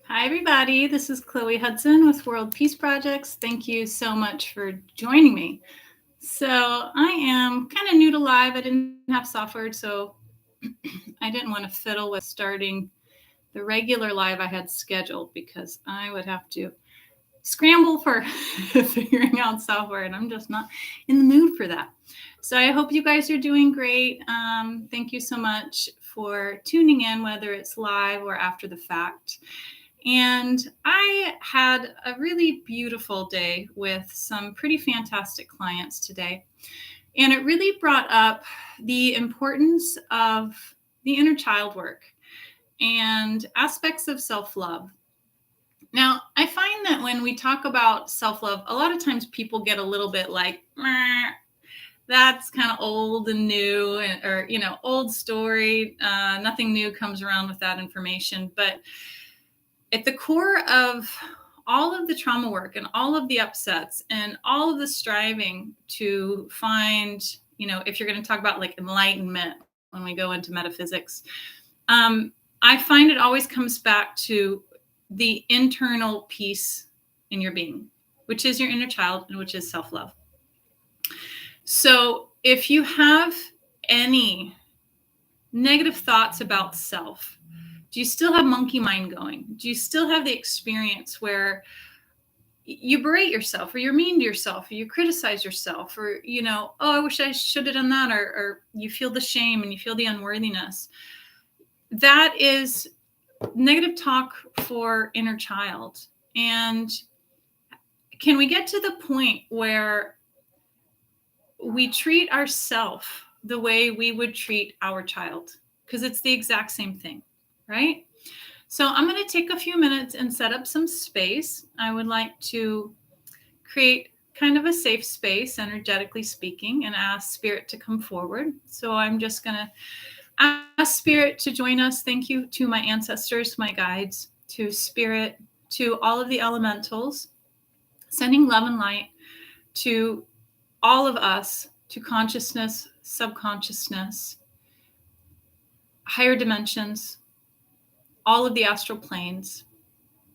Hi, everybody. This is Chloe Hudson with World Peace Projects. Thank you so much for joining me. So, I am kind of new to live. I didn't have software, so I didn't want to fiddle with starting the regular live I had scheduled because I would have to scramble for figuring out software, and I'm just not in the mood for that. So, I hope you guys are doing great. Thank you so much for tuning in, whether it's live or after the fact. And I had a really beautiful day with some pretty fantastic clients today. And it really brought up the importance of the inner child work and aspects of self-love. Now, I find that when we talk about self-love, a lot of times people get a little bit like, that's kind of old and new, or, old story. Nothing new comes around with that information. But at the core of all of the trauma work and all of the upsets and all of the striving to find, if you're going to talk about like enlightenment when we go into metaphysics, I find it always comes back to the internal peace in your being, which is your inner child and which is self-love. So if you have any negative thoughts about self, do you still have monkey mind going? Do you still have the experience where you berate yourself, or you're mean to yourself, or you criticize yourself, or, oh, I wish I should have done that, or you feel the shame and you feel the unworthiness? That is negative talk for inner child. And can we get to the point where we treat ourselves the way we would treat our child? Because it's the exact same thing, right? So I'm going to take a few minutes and set up some space. I would like to create kind of a safe space, energetically speaking, and ask Spirit to come forward. So I'm just going to ask Spirit to join us. Thank you to my ancestors, my guides, to Spirit, to all of the elementals, sending love and light to all of us, to consciousness, subconsciousness, higher dimensions, all of the astral planes,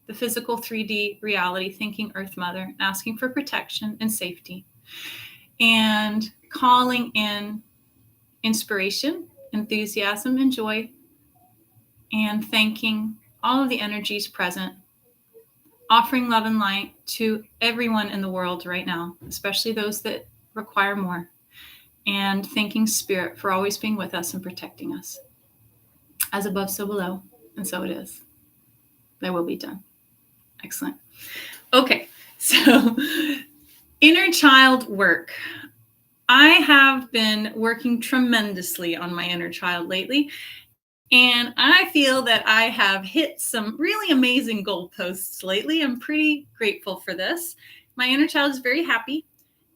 the physical 3D reality, thinking Earth Mother, asking for protection and safety, and calling in inspiration, enthusiasm, and joy, and thanking all of the energies present, offering love and light to everyone in the world right now, especially those that require more, and thanking Spirit for always being with us and protecting us. As above, so below, and so it is. Thy will be done. Excellent. Okay, so inner child work. I have been working tremendously on my inner child lately, and I feel that I have hit some really amazing goalposts lately. I'm pretty grateful for this. My inner child is very happy,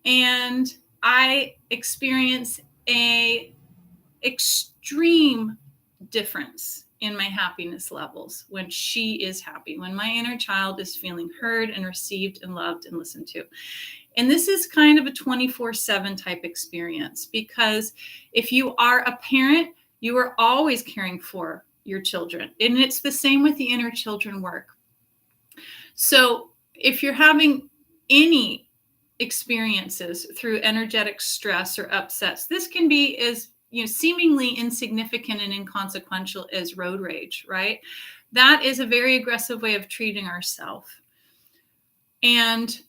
and I experience a extreme difference in my happiness levels when she is happy, when my inner child is feeling heard and received and loved and listened to. And this is kind of a 24/7 type experience, because if you are a parent, you are always caring for your children. And it's the same with the inner children work. So if you're having any experiences through energetic stress or upsets, this can be as seemingly insignificant and inconsequential as road rage, right? That is a very aggressive way of treating ourselves. And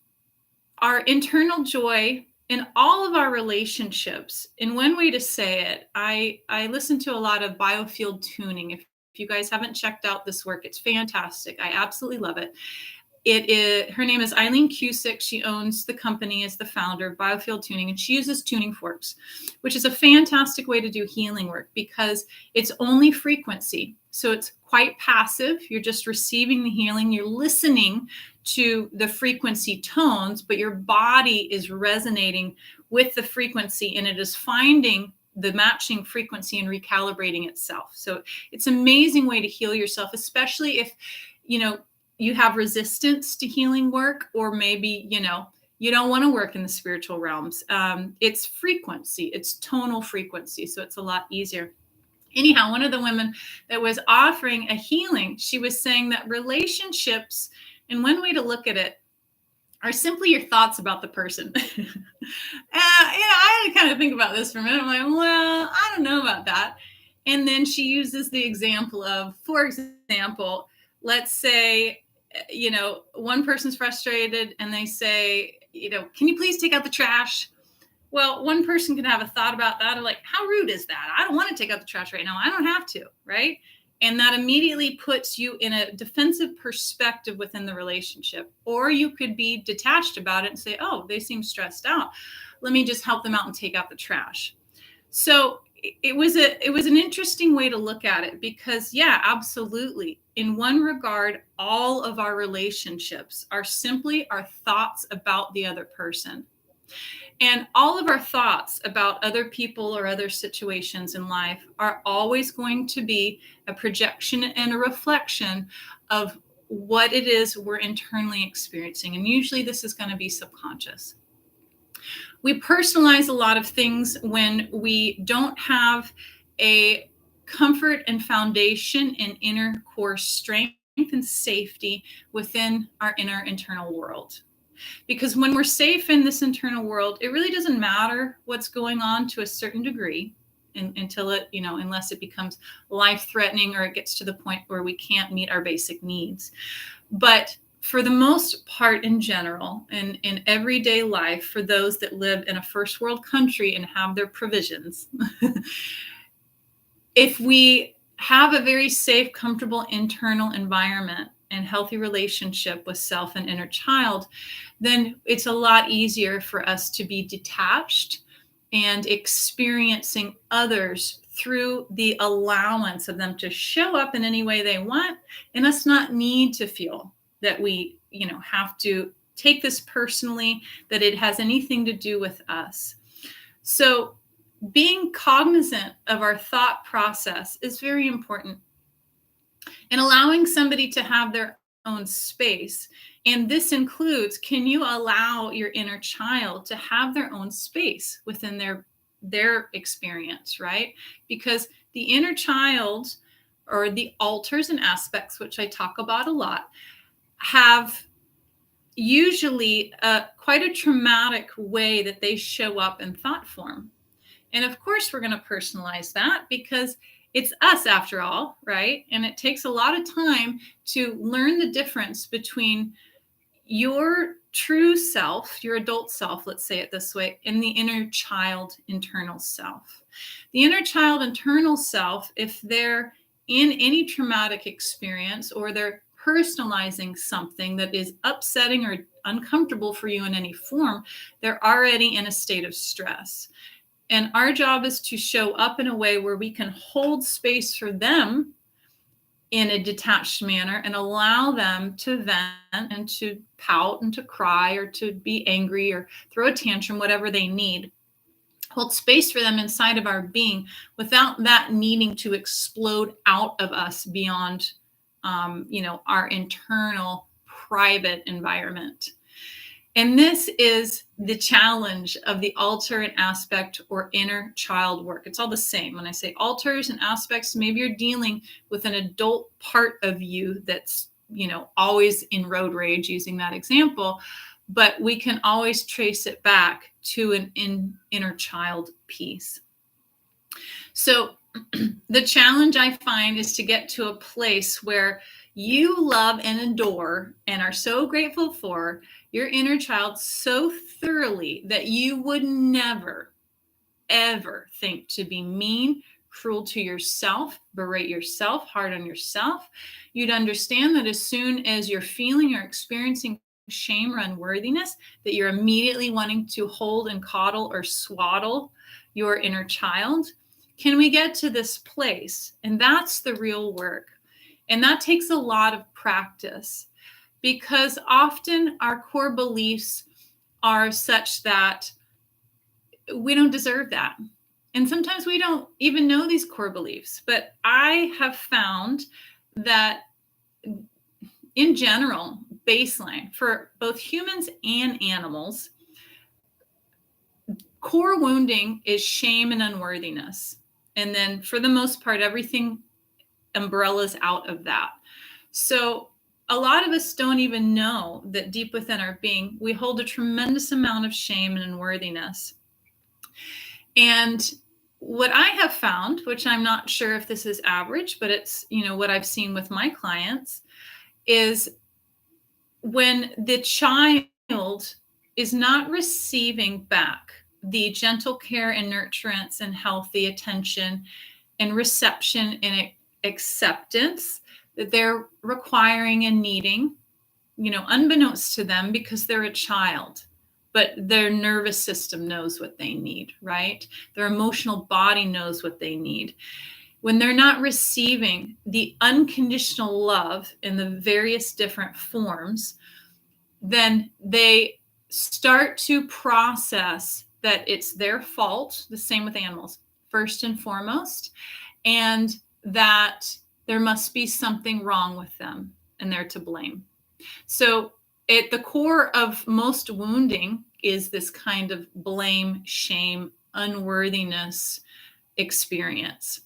our internal joy in all of our relationships, in one way to say it, I listen to a lot of biofield tuning. If you guys haven't checked out this work, it's fantastic. I absolutely love it. Her name is Eileen Cusick. She owns the company, is the founder of Biofield Tuning, and she uses tuning forks, which is a fantastic way to do healing work because it's only frequency. So it's quite passive. You're just receiving the healing. You're listening to the frequency tones, but your body is resonating with the frequency, and it is finding the matching frequency and recalibrating itself. So it's an amazing way to heal yourself, especially if, you have resistance to healing work, or maybe, you don't want to work in the spiritual realms. It's frequency, it's tonal frequency. So it's a lot easier. Anyhow, one of the women that was offering a healing, she was saying that relationships, and one way to look at it, are simply your thoughts about the person. I had to kind of think about this for a minute. I'm like, well, I don't know about that. And then she uses the example of, for example, let's say, one person's frustrated and they say, can you please take out the trash? Well, one person can have a thought about that, or like, how rude is that? I don't want to take out the trash right now. I don't have to, right? And that immediately puts you in a defensive perspective within the relationship. Or you could be detached about it and say, oh, they seem stressed out. Let me just help them out and take out the trash. So it was an interesting way to look at it, because yeah, absolutely. In one regard, all of our relationships are simply our thoughts about the other person. And all of our thoughts about other people or other situations in life are always going to be a projection and a reflection of what it is we're internally experiencing. And usually this is going to be subconscious. We personalize a lot of things when we don't have a comfort and foundation in inner core strength and safety within our inner internal world. Because when we're safe in this internal world, it really doesn't matter what's going on to a certain degree until it, unless it becomes life-threatening or it gets to the point where we can't meet our basic needs. But for the most part, in general, and in everyday life, for those that live in a first world country and have their provisions, if we have a very safe, comfortable internal environment and healthy relationship with self and inner child, then it's a lot easier for us to be detached and experiencing others through the allowance of them to show up in any way they want, and us not need to feel that we, have to take this personally, that it has anything to do with us. So being cognizant of our thought process is very important, and allowing somebody to have their own space. And this includes, can you allow your inner child to have their own space within their experience, right? Because the inner child, or the alters and aspects, which I talk about a lot, have usually quite a traumatic way that they show up in thought form. And of course, we're going to personalize that because it's us after all, right? And it takes a lot of time to learn the difference between your true self, your adult self, let's say it this way, and the inner child internal self. The inner child internal self, if they're in any traumatic experience or they're personalizing something that is upsetting or uncomfortable for you in any form, they're already in a state of stress. And our job is to show up in a way where we can hold space for them in a detached manner and allow them to vent and to pout and to cry or to be angry or throw a tantrum, whatever they need. Hold space for them inside of our being without that needing to explode out of us beyond, our internal private environment. And this is the challenge of the alter and aspect or inner child work. It's all the same. When I say alters and aspects, maybe you're dealing with an adult part of you that's, always in road rage, using that example, but we can always trace it back to an inner child piece. So the challenge I find is to get to a place where you love and adore and are so grateful for your inner child so thoroughly that you would never, ever think to be mean, cruel to yourself, berate yourself, hard on yourself. You'd understand that as soon as you're feeling or experiencing shame or unworthiness, that you're immediately wanting to hold and coddle or swaddle your inner child. Can we get to this place? And that's the real work. And that takes a lot of practice, because often our core beliefs are such that we don't deserve that. And sometimes we don't even know these core beliefs. But I have found that in general, baseline for both humans and animals, core wounding is shame and unworthiness. And then for the most part, everything umbrellas out of that. So a lot of us don't even know that deep within our being, we hold a tremendous amount of shame and unworthiness. And what I have found, which I'm not sure if this is average, but it's, what I've seen with my clients, is when the child is not receiving back the gentle care and nurturance and healthy attention and reception and acceptance that they're requiring and needing, unbeknownst to them because they're a child, but their nervous system knows what they need, right? Their emotional body knows what they need. When they're not receiving the unconditional love in the various different forms, then they start to process that it's their fault, the same with animals, first and foremost, and that there must be something wrong with them and they're to blame. So at the core of most wounding is this kind of blame, shame, unworthiness experience.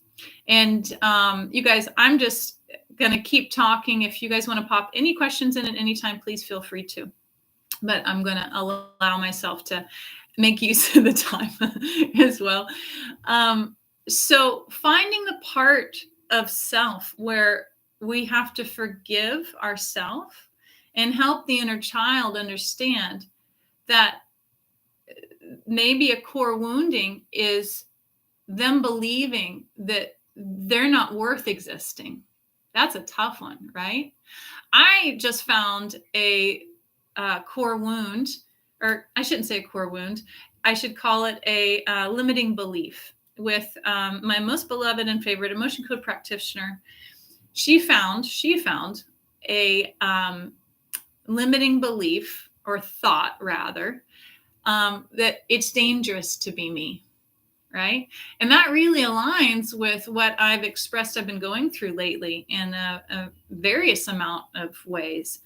And you guys, I'm just going to keep talking. If you guys want to pop any questions in at any time, please feel free to. But I'm going to allow myself to make use of the time as well. So finding the part of self where we have to forgive ourselves and help the inner child understand that maybe a core wounding is them believing that they're not worth existing. That's a tough one, right? I just found a core wound, or I shouldn't say a core wound. I should call it a limiting belief with my most beloved and favorite emotion code practitioner. She found a limiting belief, or thought rather, that it's dangerous to be me. Right. And that really aligns with what I've expressed I've been going through lately in a various amount of ways.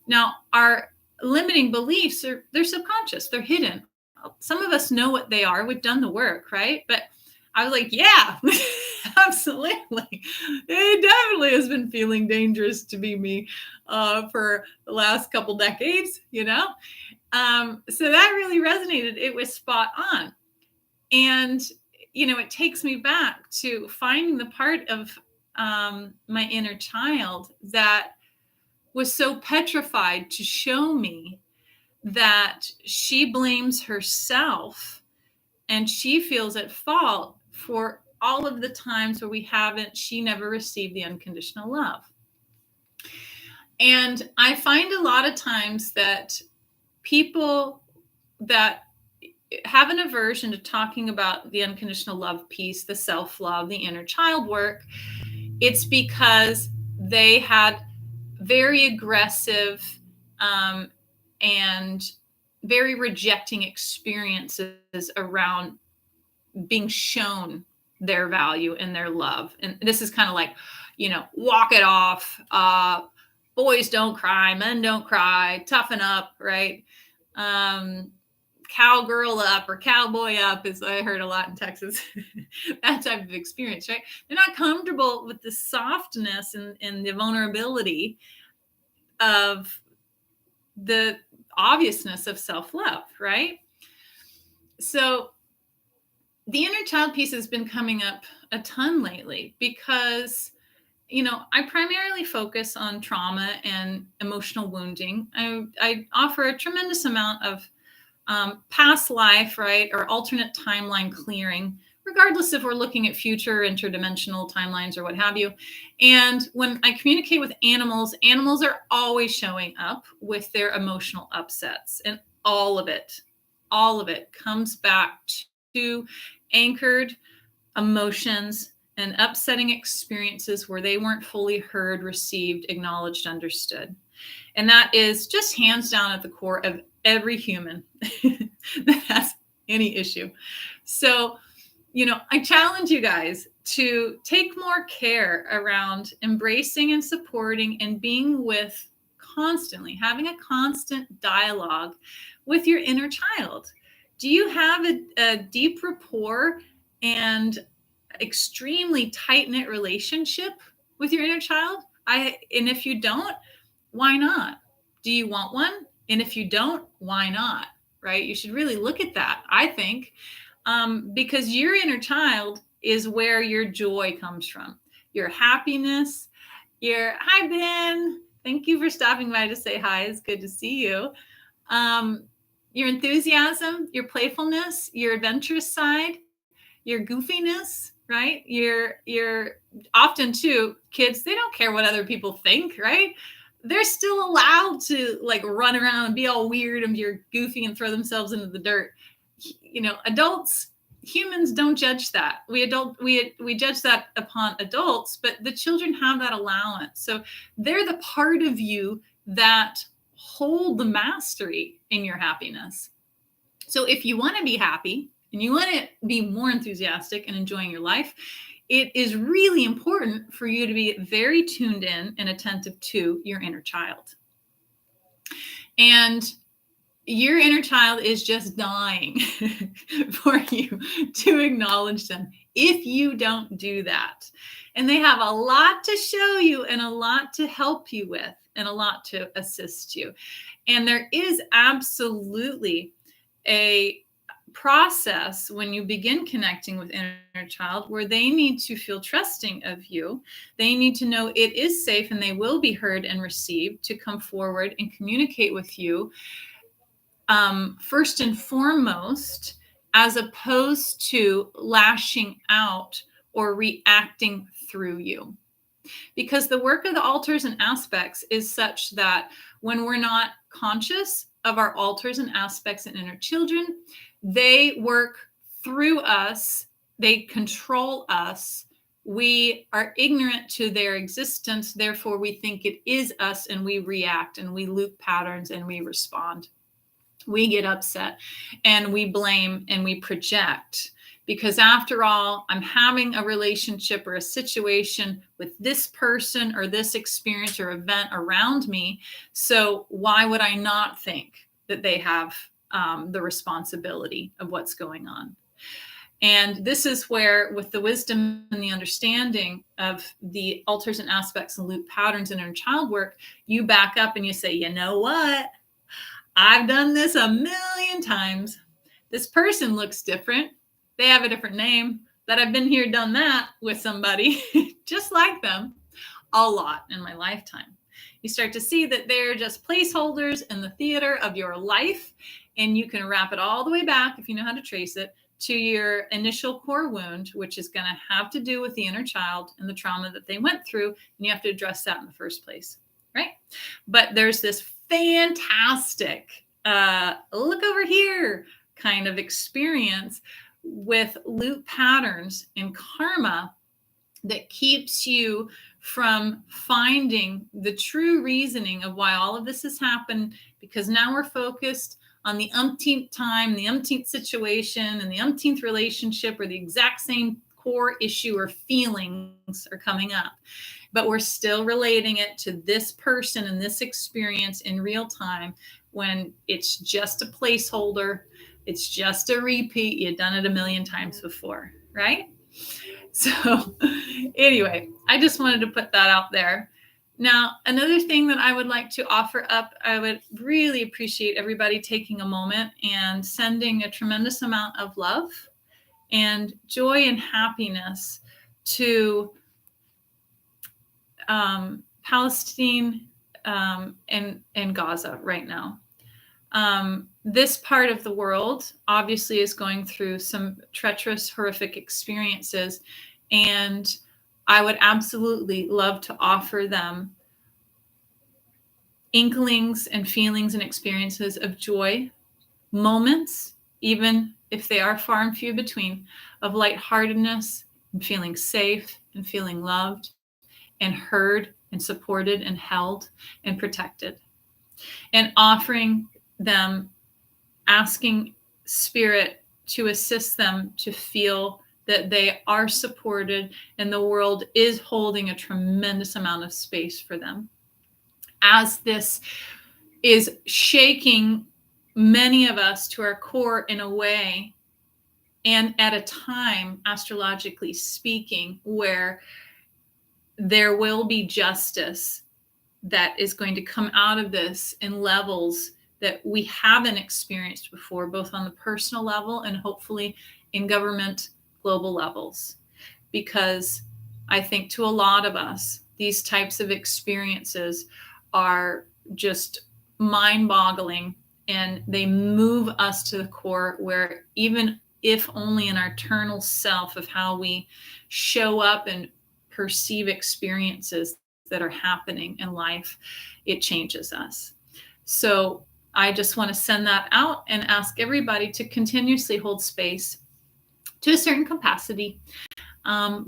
Now, our limiting beliefs they're subconscious, they're hidden. Some of us know what they are. We've done the work, right? But I was like, yeah, absolutely. It definitely has been feeling dangerous to be me for the last couple decades, So that really resonated. It was spot on. And, it takes me back to finding the part of my inner child that was so petrified to show me that she blames herself and she feels at fault for all of the times where she never received the unconditional love. And I find a lot of times that people that have an aversion to talking about the unconditional love piece, the self-love, the inner child work, it's because they had very aggressive and very rejecting experiences around being shown their value and their love. And this is kind of like, walk it off. Boys don't cry, men don't cry, toughen up, right? Cowgirl up or cowboy up, as I heard a lot in Texas. That type of experience, right? They're not comfortable with the softness and the vulnerability of the obviousness of self-love, right? So the inner child piece has been coming up a ton lately because, I primarily focus on trauma and emotional wounding. I offer a tremendous amount of past life, right, or alternate timeline clearing, regardless if we're looking at future interdimensional timelines or what have you. And when I communicate with animals are always showing up with their emotional upsets, and all of it comes back to anchored emotions and upsetting experiences where they weren't fully heard, received, acknowledged, understood. And that is just hands down at the core of every human that has any issue. So, I challenge you guys to take more care around embracing and supporting and being with constantly, having a constant dialogue with your inner child. Do you have a deep rapport and extremely tight-knit relationship with your inner child? And if you don't, why not? Do you want one? And if you don't, why not? Right? You should really look at that, I think, because your inner child is where your joy comes from, your happiness, hi, Ben. Thank you for stopping by to say hi. It's good to see you. Your enthusiasm, your playfulness, your adventurous side, your goofiness, right? You're often too, kids, they don't care what other people think, right? They're still allowed to like run around and be all weird and be goofy and throw themselves into the dirt. Adults, humans don't judge that. We judge that upon adults, but the children have that allowance. So they're the part of you that hold the mastery in your happiness. So if you want to be happy and you want to be more enthusiastic and enjoying your life, it is really important for you to be very tuned in and attentive to your inner child. And your inner child is just dying for you to acknowledge them if you don't do that. And they have a lot to show you and a lot to help you with and a lot to assist you. And there is absolutely a process when you begin connecting with inner child where they need to feel trusting of you. They need to know it is safe and they will be heard and received to come forward and communicate with you. First and foremost, as opposed to lashing out or reacting through you. Because the work of the alters and aspects is such that when we're not conscious of our alters and aspects and inner children, they work through us, they control us. We are ignorant to their existence, therefore we think it is us and we react and we loop patterns and we respond. We get upset and we blame and we project because after all, I'm having a relationship or a situation with this person or this experience or event around me. So why would I not think that they have the responsibility of what's going on? And this is where, with the wisdom and the understanding of the alters and aspects and loop patterns in inner child work, you back up and you say, you know what? I've done this a million times. This person looks different. They have a different name, but I've been here, done that with somebody just like them a lot in my lifetime. You start to see that they're just placeholders in the theater of your life, and you can wrap it all the way back, if you know how to trace it, to your initial core wound, which is going to have to do with the inner child and the trauma that they went through, and you have to address that in the first place, right? But there's this fantastic look over here kind of experience with loop patterns and karma that keeps you from finding the true reasoning of why all of this has happened, because now we're focused on the umpteenth time, the umpteenth situation, and the umpteenth relationship, or the exact same core issue or feelings are coming up. But we're still relating it to this person and this experience in real time when it's just a placeholder. It's just a repeat. You've done it a million times before, right? So anyway, I just wanted to put that out there. Now, another thing that I would like to offer up, I would really appreciate everybody taking a moment and sending a tremendous amount of love and joy and happiness to Palestine and Gaza right now. This part of the world obviously is going through some treacherous, horrific experiences, and I would absolutely love to offer them inklings and feelings and experiences of joy, moments, even if they are far and few between, of lightheartedness and feeling safe and feeling loved and heard and supported and held and protected, and offering them, asking Spirit to assist them to feel that they are supported and the world is holding a tremendous amount of space for them. As this is shaking many of us to our core in a way and at a time, astrologically speaking, where there will be justice that is going to come out of this in levels that we haven't experienced before, both on the personal level and hopefully in government global levels. Because I think to a lot of us, these types of experiences are just mind-boggling, and they move us to the core where, even if only in our internal self of how we show up and perceive experiences that are happening in life, it changes us. So I just want to send that out and ask everybody to continuously hold space to a certain capacity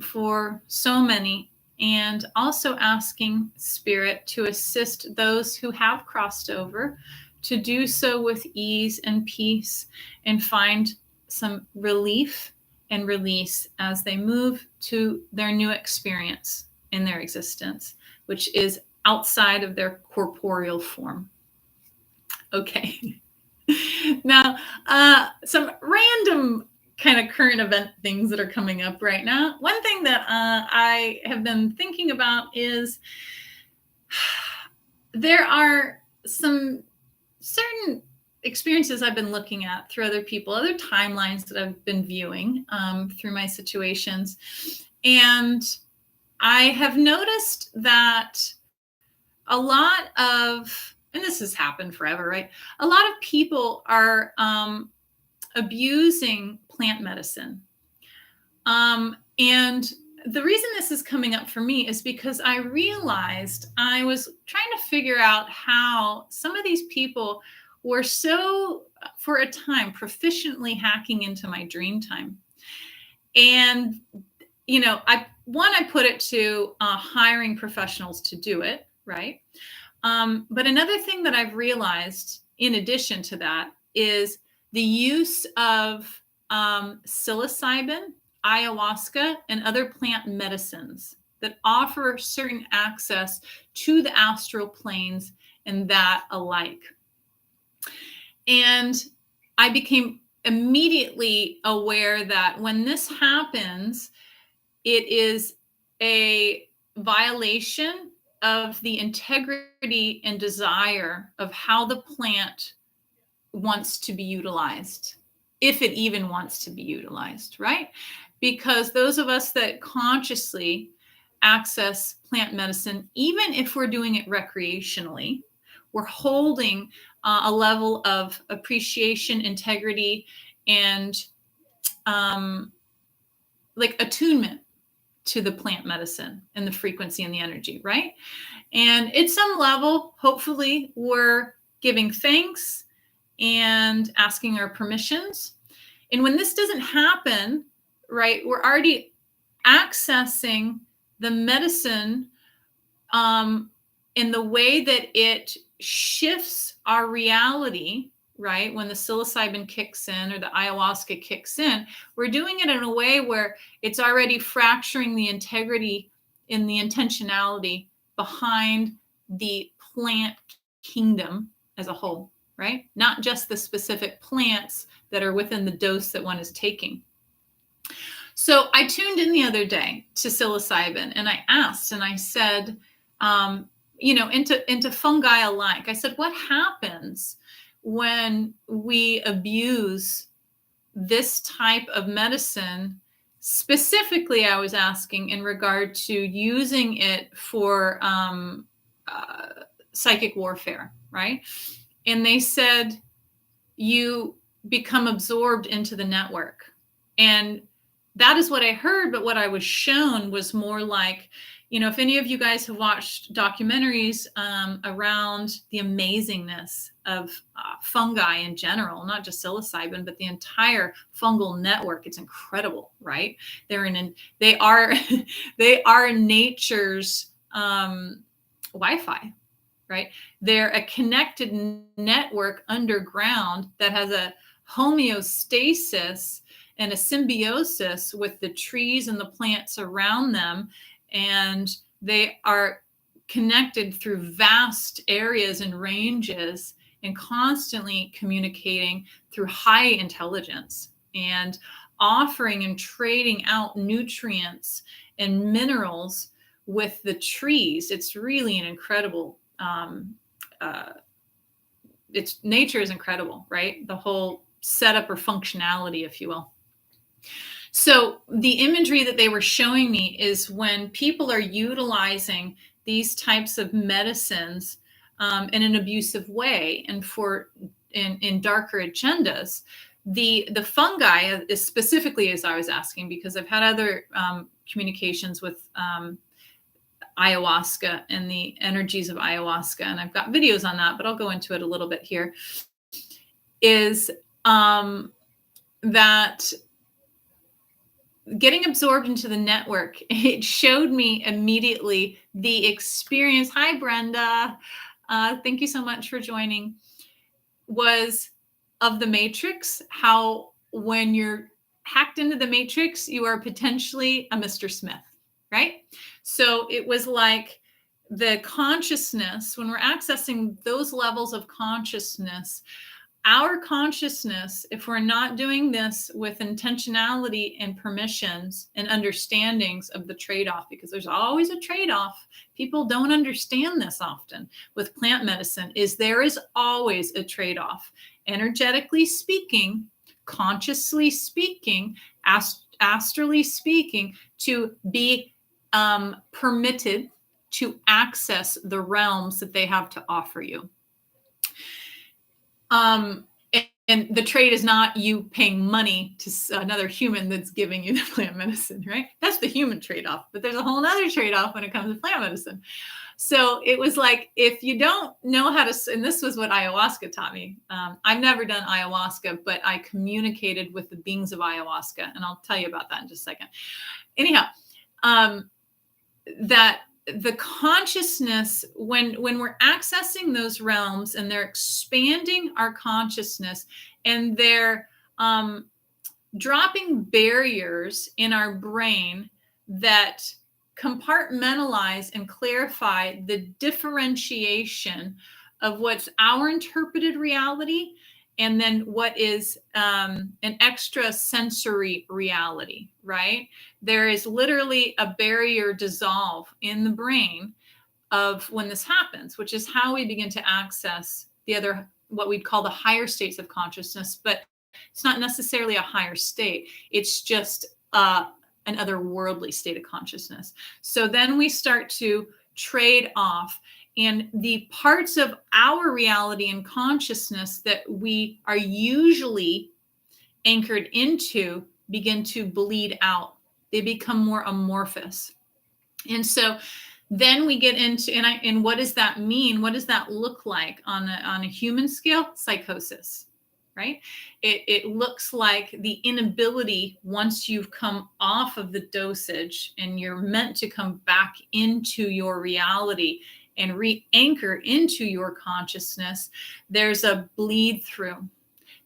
for so many, and also asking Spirit to assist those who have crossed over to do so with ease and peace, and find some relief and release as they move to their new experience in their existence, which is outside of their corporeal form. Okay. Now, some random kind of current event things that are coming up right now. One thing that I have been thinking about is there are some certain experiences I've been looking at through other people, other timelines that I've been viewing through my situations. And I have noticed that a lot of, and this has happened forever, right? A lot of people are abusing plant medicine. And the reason this is coming up for me is because I realized I was trying to figure out how some of these people were so, for a time, proficiently hacking into my dream time. And, you know, I put it to hiring professionals to do it, right? But another thing that I've realized in addition to that is the use of psilocybin, ayahuasca, and other plant medicines that offer certain access to the astral planes and that alike. And I became immediately aware that when this happens, it is a violation of the integrity and desire of how the plant wants to be utilized, if it even wants to be utilized, right? Because those of us that consciously access plant medicine, even if we're doing it recreationally, we're holding a level of appreciation, integrity, and like attunement to the plant medicine and the frequency and the energy, right? And at some level, hopefully, we're giving thanks and asking our permissions. And when this doesn't happen, right, we're already accessing the medicine in the way that it shifts our reality, right? When the psilocybin kicks in or the ayahuasca kicks in, we're doing it in a way where it's already fracturing the integrity and the intentionality behind the plant kingdom as a whole, right? Not just the specific plants that are within the dose that one is taking. So I tuned in the other day to psilocybin, and I asked, and I said, into fungi alike, I said, what happens when we abuse this type of medicine? Specifically, I was asking in regard to using it for psychic warfare, right? And they said, you become absorbed into the network. And that is what I heard, but what I was shown was more like, if any of you guys have watched documentaries around the amazingness of fungi in general, not just psilocybin, but the entire fungal network, it's incredible, right? They are nature's Wi-Fi, right? They're a connected network underground that has a homeostasis and a symbiosis with the trees and the plants around them. And they are connected through vast areas and ranges and constantly communicating through high intelligence. And offering and trading out nutrients and minerals with the trees. It's really an incredible, nature is incredible, right? The whole setup or functionality, if you will. So the imagery that they were showing me is when people are utilizing these types of medicines in an abusive way and in darker agendas, the fungi is specifically, as I was asking, because I've had other communications with ayahuasca and the energies of ayahuasca, and I've got videos on that, but I'll go into it a little bit here, is that getting absorbed into the network, it showed me immediately the experience. Hi, Brenda. Thank you so much for joining. Was of the matrix, how when you're hacked into the matrix, you are potentially a Mr. Smith, right? So it was like the consciousness, when we're accessing those levels of consciousness, our consciousness, if we're not doing this with intentionality and permissions and understandings of the trade-off, because there's always a trade-off. People don't understand this often with plant medicine, is there is always a trade-off. Energetically speaking, consciously speaking, astrally speaking, to be permitted to access the realms that they have to offer you. And the trade is not you paying money to another human that's giving you the plant medicine, right? That's the human trade-off. But there's a whole other trade-off when it comes to plant medicine. So it was like, if you don't know how to, and this was what ayahuasca taught me. I've never done ayahuasca, but I communicated with the beings of ayahuasca. And I'll tell you about that in just a second. Anyhow, that the consciousness, when we're accessing those realms and they're expanding our consciousness and they're dropping barriers in our brain that compartmentalize and clarify the differentiation of what's our interpreted reality and then what is an extra sensory reality, right? There is literally a barrier dissolve in the brain of when this happens, which is how we begin to access the other, what we'd call the higher states of consciousness, but it's not necessarily a higher state. It's just an otherworldly state of consciousness. So then we start to trade off, and the parts of our reality and consciousness that we are usually anchored into begin to bleed out. They become more amorphous. And so then we get into, and what does that mean? What does that look like on a human scale? Psychosis, right? It looks like the inability, once you've come off of the dosage and you're meant to come back into your reality and re-anchor into your consciousness, there's a bleed through.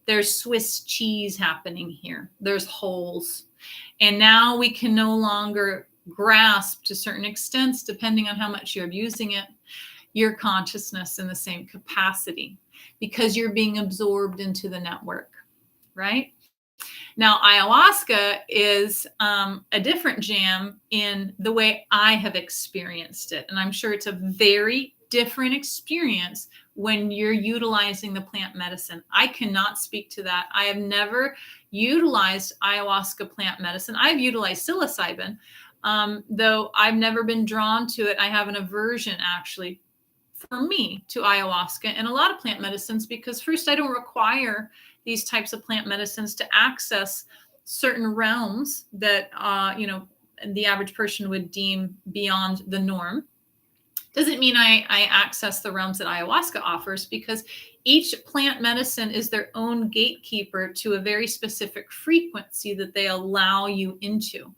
There's Swiss cheese happening here. There's holes. And now we can no longer grasp, to certain extents, depending on how much you're abusing it, your consciousness in the same capacity, because you're being absorbed into the network, right? Now, ayahuasca is a different jam in the way I have experienced it. And I'm sure it's a very different experience when you're utilizing the plant medicine. I cannot speak to that. I have never utilized ayahuasca plant medicine. I've utilized psilocybin, though I've never been drawn to it. I have an aversion, actually, for me, to ayahuasca and a lot of plant medicines, because first, I don't require these types of plant medicines to access certain realms that, the average person would deem beyond the norm. Doesn't mean I access the realms that ayahuasca offers, because each plant medicine is their own gatekeeper to a very specific frequency that they allow you into.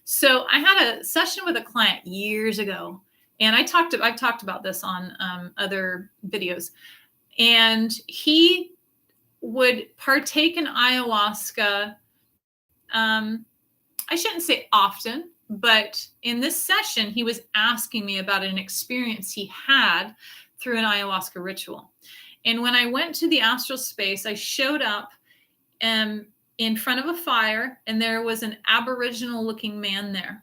So I had a session with a client years ago, and I've talked about this on other videos, and he would partake in ayahuasca. I shouldn't say often, but in this session, he was asking me about an experience he had through an ayahuasca ritual. And when I went to the astral space, I showed up, and in front of a fire, and there was an Aboriginal looking man there,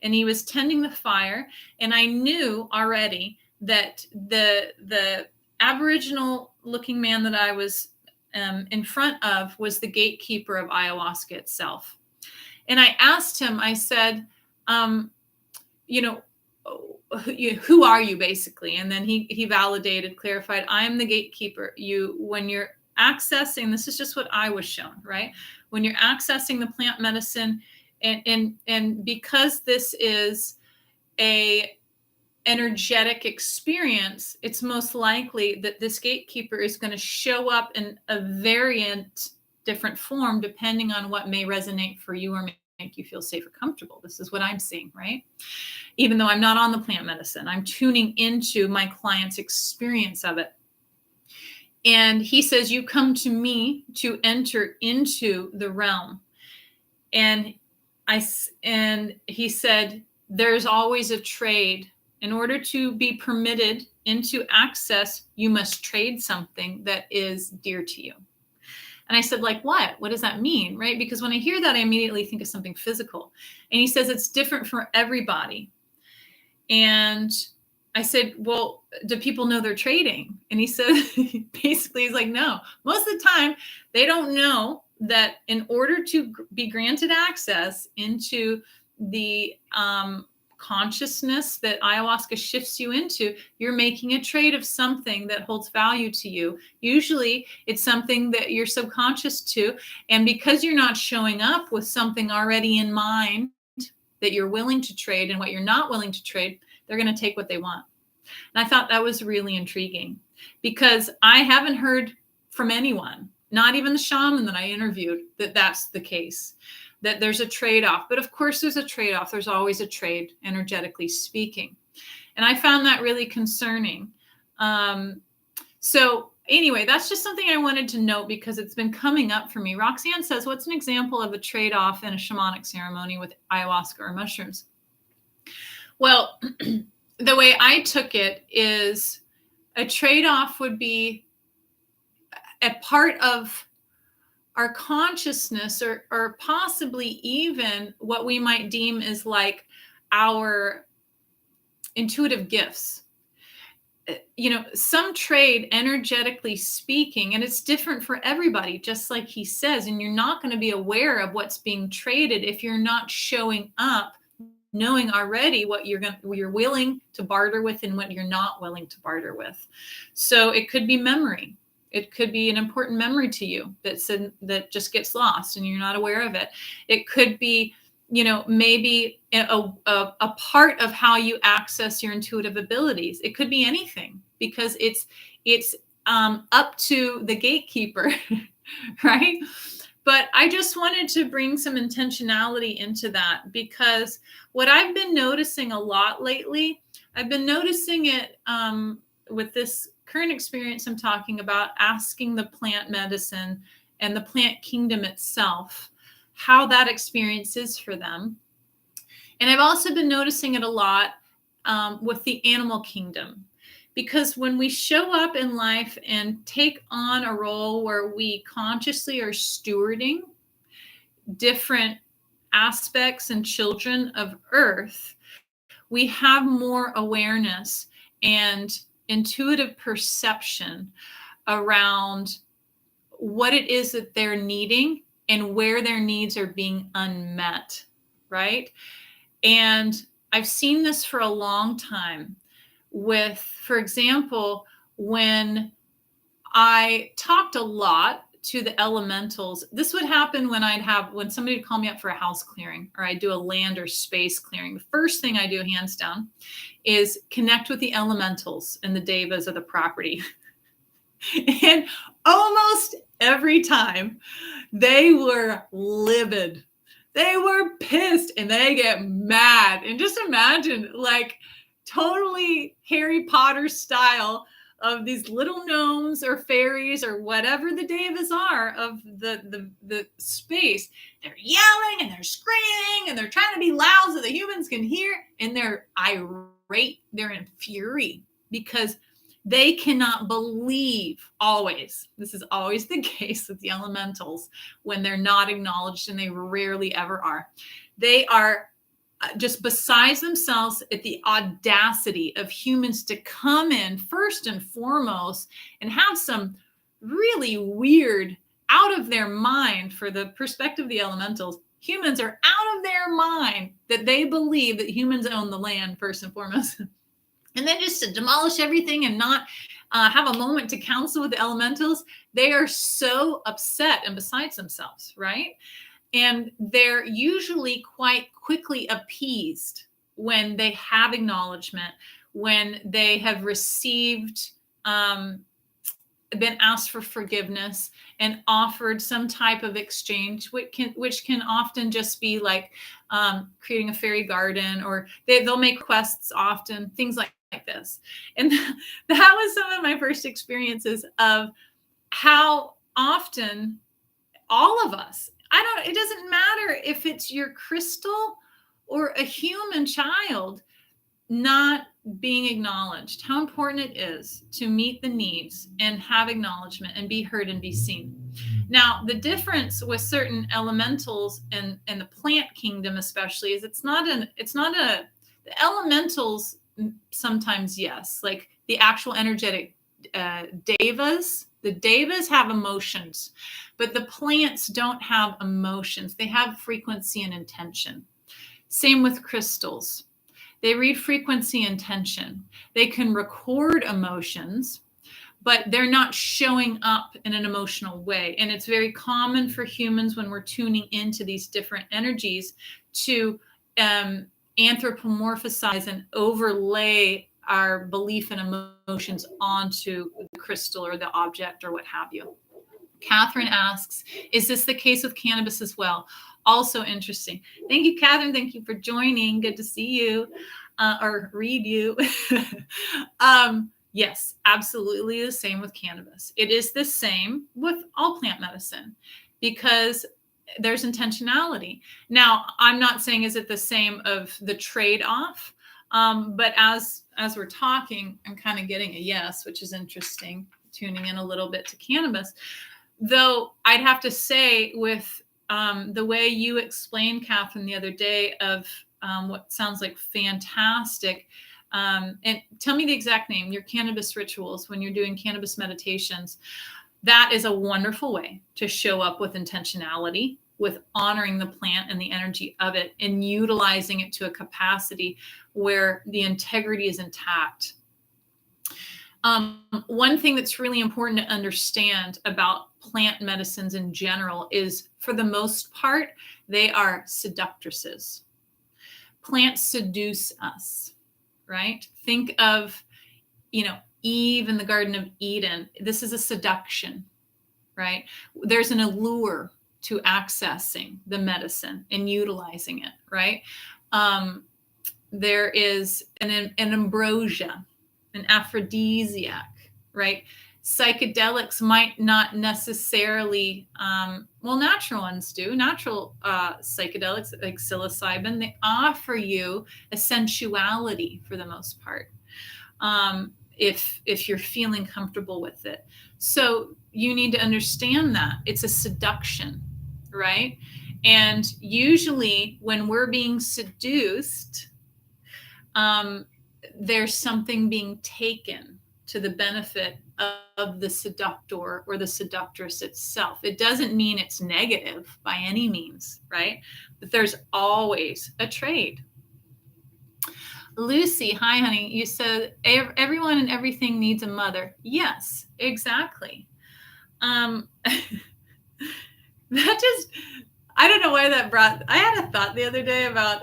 and he was tending the fire. And I knew already that the Aboriginal looking man that I was in front of was the gatekeeper of ayahuasca itself. And I asked him, I said, who are you, basically? And then he validated, clarified, I'm the gatekeeper. When you're accessing, this is just what I was shown, right? When you're accessing the plant medicine, and because this is a energetic experience, it's most likely that this gatekeeper is going to show up in a variant different form, depending on what may resonate for you or make you feel safe or comfortable. This is what I'm seeing, right? Even though I'm not on the plant medicine, I'm tuning into my client's experience of it. And he says, you come to me to enter into the realm. And he said, there's always a trade. In order to be permitted into access, you must trade something that is dear to you. And I said, like what? What does that mean, right? Because when I hear that, I immediately think of something physical. And he says it's different for everybody. And I said, well, do people know they're trading? And he said, basically, he's like, no. Most of the time, they don't know that in order to be granted access into the consciousness that ayahuasca shifts you into, you're making a trade of something that holds value to you. Usually it's something that you're subconscious to. And because you're not showing up with something already in mind that you're willing to trade and what you're not willing to trade, they're going to take what they want. And I thought that was really intriguing, because I haven't heard from anyone, not even the shaman that I interviewed, that that's the case, that there's a trade-off. But of course there's a trade-off. There's always a trade, energetically speaking. And I found that really concerning. So anyway, that's just something I wanted to note, because it's been coming up for me. Roxanne says, what's an example of a trade-off in a shamanic ceremony with ayahuasca or mushrooms? Well, the way I took it is a trade-off would be a part of our consciousness, or possibly even what we might deem as like our intuitive gifts. Some trade, energetically speaking, and it's different for everybody, just like he says, and you're not going to be aware of what's being traded if you're not showing up knowing already what you're willing to barter with and what you're not willing to barter with. So it could be memory. It could be an important memory to you that just gets lost and you're not aware of it. It could be, maybe a part of how you access your intuitive abilities. It could be anything, because it's up to the gatekeeper, right? But I just wanted to bring some intentionality into that, because what I've been noticing a lot lately, I've been noticing it with this current experience I'm talking about, asking the plant medicine and the plant kingdom itself, how that experience is for them. And I've also been noticing it a lot with the animal kingdom. Because when we show up in life and take on a role where we consciously are stewarding different aspects and children of Earth, we have more awareness and intuitive perception around what it is that they're needing and where their needs are being unmet, right? And I've seen this for a long time with, for example, when I talked a lot to the elementals. This would happen when somebody would call me up for a house clearing, or I do a land or space clearing. The first thing I do, hands down, is connect with the elementals and the devas of the property. And almost every time they were livid. They were pissed and they get mad. And just imagine, like, totally Harry Potter style of these little gnomes or fairies or whatever the devas are of the space. They're yelling and they're screaming and they're trying to be loud so the humans can hear. And they're irate. They're in fury because They cannot believe, always, this is always the case with the elementals when they're not acknowledged, and they rarely ever are. They are just besides themselves at the audacity of humans to come in first and foremost and have some really weird, out of their mind, for the perspective of the elementals, humans are out of their mind that they believe that humans own the land first and foremost. And then just to demolish everything and not have a moment to counsel with the elementals, they are so upset and besides themselves, right? And they're usually quite quickly appeased when they have acknowledgement, when they have received, been asked for forgiveness and offered some type of exchange, which can often just be like creating a fairy garden, or they'll make requests often, things like this. And that was some of my first experiences of how often all of us, it doesn't matter if it's your crystal or a human child, not being acknowledged, how important it is to meet the needs and have acknowledgement and be heard and be seen. Now, the difference with certain elementals and the plant kingdom especially is the elementals sometimes, yes, like the actual energetic devas. The devas have emotions, but the plants don't have emotions. They have frequency and intention. Same with crystals. They read frequency and tension. They can record emotions, but they're not showing up in an emotional way. And it's very common for humans when we're tuning into these different energies to anthropomorphize and overlay our belief and emotions onto the crystal or the object or what have you. Catherine asks, is this the case with cannabis as well? Also interesting. Thank you, Catherine. Thank you for joining. Good to see you or read you. Yes, absolutely the same with cannabis. It is the same with all plant medicine because there's intentionality. Now, I'm not saying is it the same of the trade-off, but as we're talking, I'm kind of getting a yes, which is interesting, tuning in a little bit to cannabis. Though I'd have to say with the way you explained, Catherine, the other day of what sounds like fantastic, and tell me the exact name, your cannabis rituals when you're doing cannabis meditations. That is a wonderful way to show up with intentionality, with honoring the plant and the energy of it and utilizing it to a capacity where the integrity is intact. One thing that's really important to understand about plant medicines in general is, for the most part, they are seductresses. Plants seduce us, right? Think of, Eve in the Garden of Eden. This is a seduction, right? There's an allure to accessing the medicine and utilizing it, right? There is an ambrosia, an aphrodisiac, right? Psychedelics might not necessarily, natural ones do. Natural psychedelics like psilocybin, they offer you a sensuality for the most part, if you're feeling comfortable with it. So you need to understand that it's a seduction, right? And usually when we're being seduced, there's something being taken to the benefit of the seductor or the seductress itself. It doesn't mean it's negative by any means, right? But there's always a trade. Lucy, hi, honey. You said everyone and everything needs a mother. Yes, exactly. I don't know why I had a thought the other day about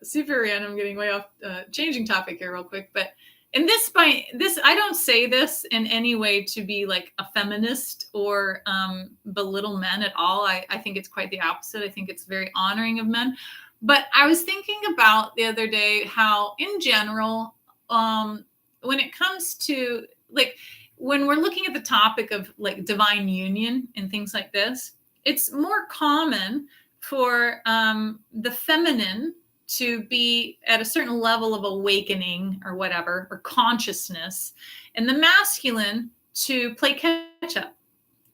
super random, getting way off, changing topic here real quick. But in this, I don't say this in any way to be like a feminist or belittle men at all. I think it's quite the opposite. I think it's very honoring of men. But I was thinking about the other day how, in general, when it comes to like, when we're looking at the topic of like divine union and things like this, it's more common for the feminine to be at a certain level of awakening or whatever, or consciousness, and the masculine to play catch up,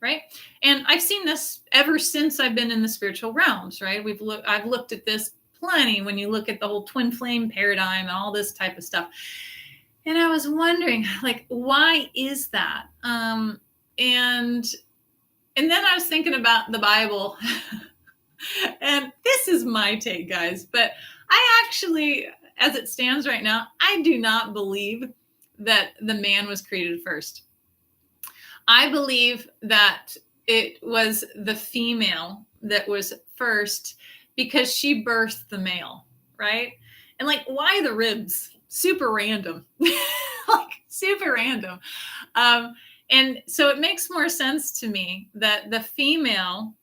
right? And I've seen this ever since I've been in the spiritual realms, right? I've looked at this plenty when you look at the whole twin flame paradigm and all this type of stuff. And I was wondering, like, why is that? And then I was thinking about the Bible. And this is my take, guys, but I actually, as it stands right now, I do not believe that the man was created first. I believe that it was the female that was first because she birthed the male, right? And like, why the ribs? Super random. Like, super random. And so it makes more sense to me that the female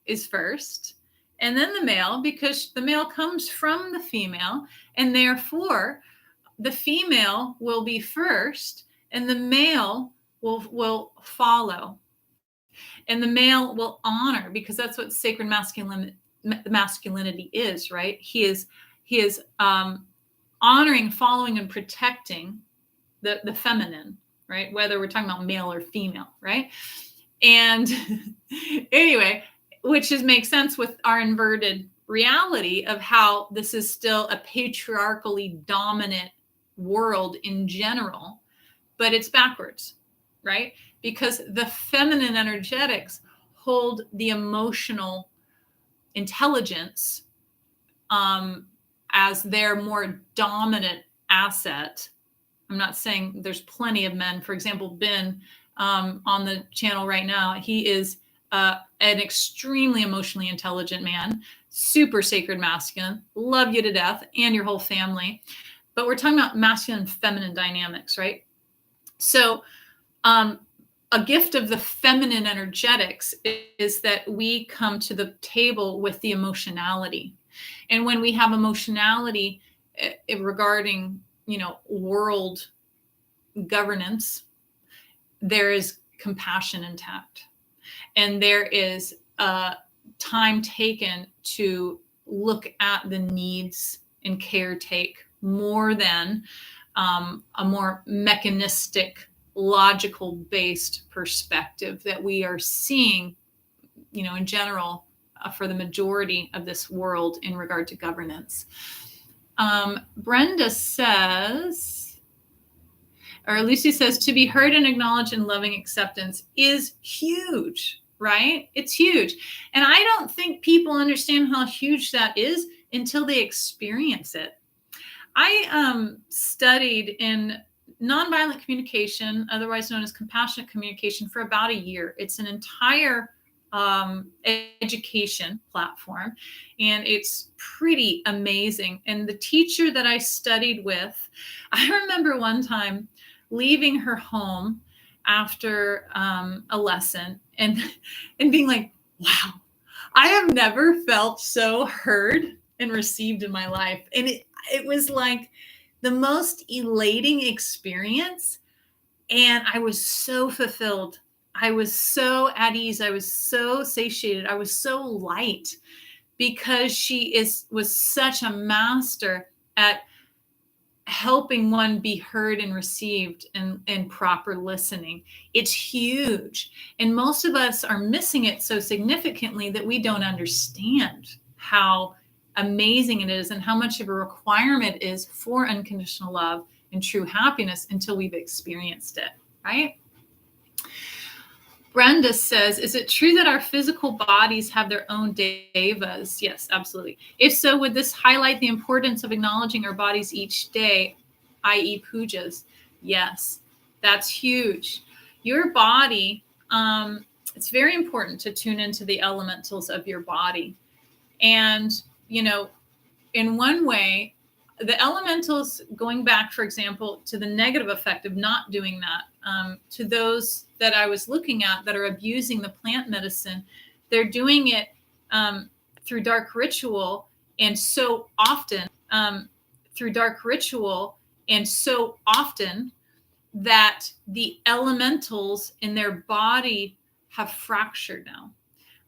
is first and then the male, because the male comes from the female, and therefore the female will be first and the male will follow, and the male will honor, because that's what sacred masculinity is, right? He is honoring, following, and protecting the feminine, right? Whether we're talking about male or female, right? And anyway, which makes sense with our inverted reality of how this is still a patriarchally dominant world in general, but it's backwards, right? Because the feminine energetics hold the emotional intelligence as their more dominant asset. I'm not saying there's plenty of men. For example, Ben on the channel right now, he is an extremely emotionally intelligent man, super sacred masculine, love you to death and your whole family. But we're talking about masculine and feminine dynamics, right? So a gift of the feminine energetics is that we come to the table with the emotionality. And when we have emotionality regarding, world governance, there is compassion intact. And there is time taken to look at the needs and caretake more than a more mechanistic, logical based perspective that we are seeing, in general, for the majority of this world in regard to governance. Brenda says, or Lucy says, to be heard and acknowledged in loving acceptance is huge, right? It's huge. And I don't think people understand how huge that is until they experience it. I studied in nonviolent communication, otherwise known as compassionate communication, for about a year. It's an entire education platform, and it's pretty amazing. And the teacher that I studied with, I remember one time leaving her home after a lesson and being like, wow, I have never felt so heard and received in my life. And it was like the most elating experience. And I was so fulfilled. I was so at ease. I was so satiated. I was so light, because she was such a master at helping one be heard and received and proper listening. It's huge. And most of us are missing it so significantly that we don't understand how amazing it is and how much of a requirement it is for unconditional love and true happiness until we've experienced it, right? Brenda says, is it true that our physical bodies have their own devas? Yes, absolutely. If so, would this highlight the importance of acknowledging our bodies each day, i.e. pujas? Yes, that's huge. Your body, it's very important to tune into the elementals of your body. And, in one way, the elementals, going back, for example, to the negative effect of not doing that, to those that I was looking at that are abusing the plant medicine, they're doing it through dark ritual, and so often that the elementals in their body have fractured now.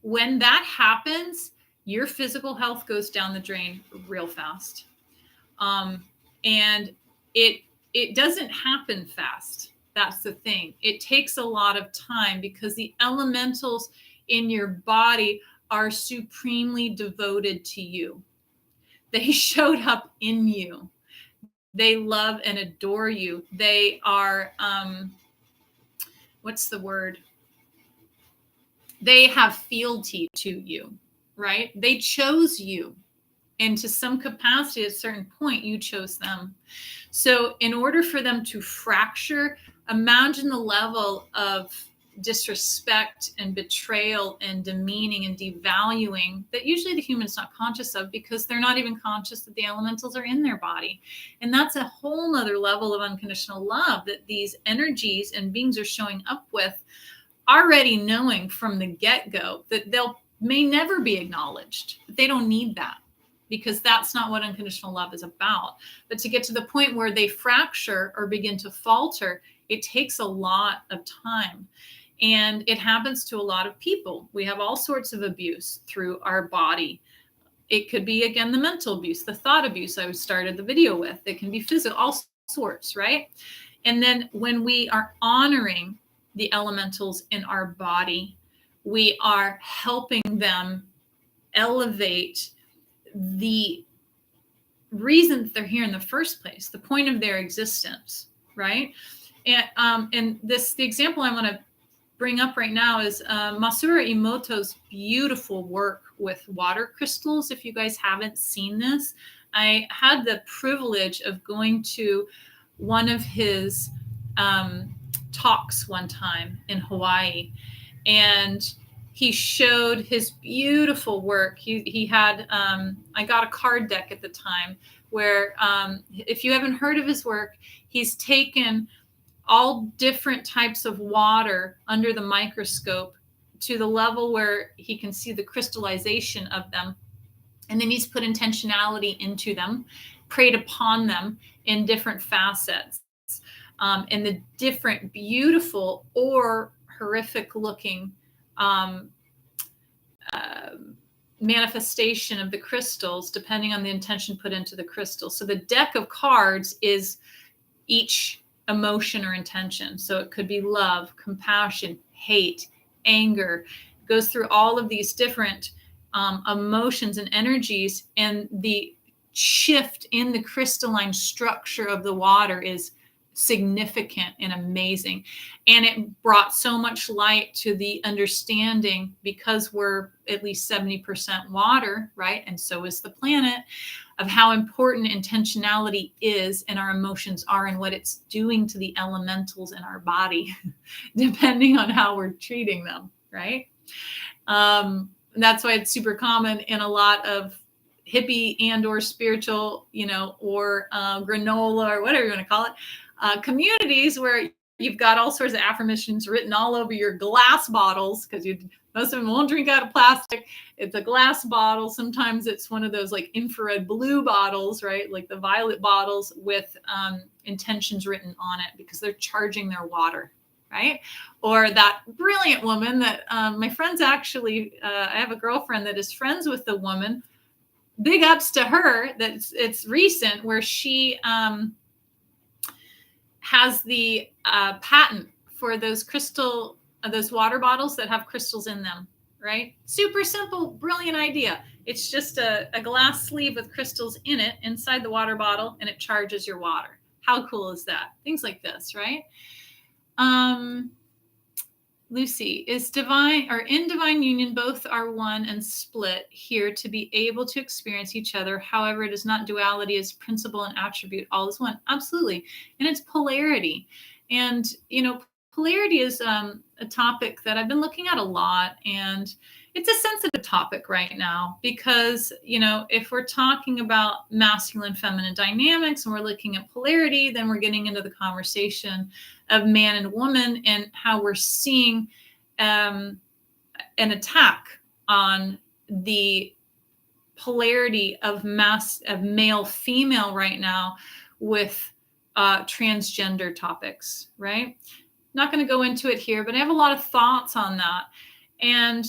When that happens, your physical health goes down the drain real fast. And it doesn't happen fast. That's the thing. It takes a lot of time because the elementals in your body are supremely devoted to you. They showed up in you. They love and adore you. They are, what's the word? They have fealty to you, right? They chose you. And to some capacity, at a certain point, you chose them. So in order for them to fracture, imagine the level of disrespect and betrayal and demeaning and devaluing that usually the human's not conscious of, because they're not even conscious that the elementals are in their body. And that's a whole nother level of unconditional love that these energies and beings are showing up with, already knowing from the get-go that they'll may never be acknowledged. But they don't need that, because that's not what unconditional love is about. But to get to the point where they fracture or begin to falter, it takes a lot of time. And it happens to a lot of people. We have all sorts of abuse through our body. It could be, again, the mental abuse, the thought abuse I started the video with. It can be physical, all sorts, right? And then when we are honoring the elementals in our body, we are helping them elevate the reason that they're here in the first place, the point of their existence, right? And the example I want to bring up right now is Masaru Emoto's beautiful work with water crystals. If you guys haven't seen this, I had the privilege of going to one of his talks one time in Hawaii, and he showed his beautiful work. He had, I got a card deck at the time where, if you haven't heard of his work, he's taken all different types of water under the microscope to the level where he can see the crystallization of them. And then he's put intentionality into them, preyed upon them in different facets, and the different beautiful or horrific looking manifestation of the crystals, depending on the intention put into the crystal. So the deck of cards is each emotion or intention. So it could be love, compassion, hate, anger. It goes through all of these different emotions and energies, and the shift in the crystalline structure of the water is significant and amazing. And it brought so much light to the understanding, because we're at least 70% water, right? And so is the planet, of how important intentionality is, and our emotions are, and what it's doing to the elementals in our body, depending on how we're treating them, right? That's why it's super common in a lot of hippie and or spiritual, or granola or whatever you want to call it, communities where you've got all sorts of affirmations written all over your glass bottles, because most of them won't drink out of plastic. It's a glass bottle. Sometimes it's one of those like infrared blue bottles, right? Like the violet bottles with intentions written on it, because they're charging their water, right? Or that brilliant woman that my friends actually, I have a girlfriend that is friends with the woman. Big ups to her. It's recent, where she has the patent for those those water bottles that have crystals in them, right? Super simple, brilliant idea. It's just a glass sleeve with crystals in it inside the water bottle, and it charges your water. How cool is that? Things like this, right? Lucy, is divine or in divine union, both are one and split here to be able to experience each other. However, it is not duality, as principle and attribute, all is one. Absolutely. And it's polarity. And, polarity is a topic that I've been looking at a lot. And it's a sensitive topic right now, because, if we're talking about masculine, feminine dynamics and we're looking at polarity, then we're getting into the conversation of man and woman, and how we're seeing an attack on the polarity of male female right now with transgender topics, right? Not going to go into it here, but I have a lot of thoughts on that. And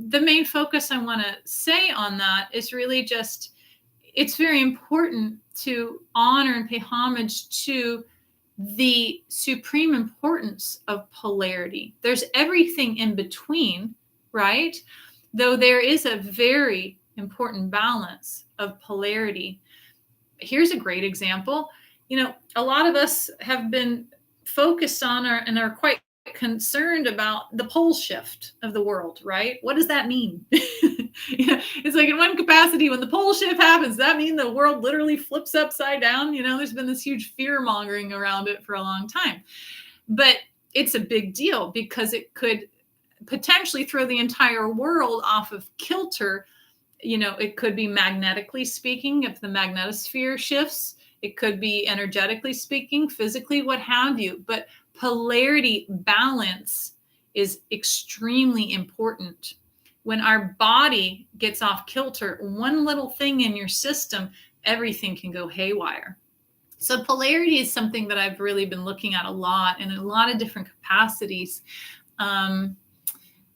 the main focus I want to say on that is really just, it's very important to honor and pay homage to the supreme importance of polarity. There's everything in between, right? Though there is a very important balance of polarity. Here's a great example. A lot of us have been focused on and are quite concerned about the pole shift of the world, right? What does that mean? It's like in one capacity, when the pole shift happens, that means the world literally flips upside down. There's been this huge fear mongering around it for a long time, but it's a big deal because it could potentially throw the entire world off of kilter. It could be magnetically speaking, if the magnetosphere shifts. It could be energetically speaking, physically, what have you. But polarity balance is extremely important. When our body gets off kilter, one little thing in your system, everything can go haywire. So polarity is something that I've really been looking at a lot in a lot of different capacities.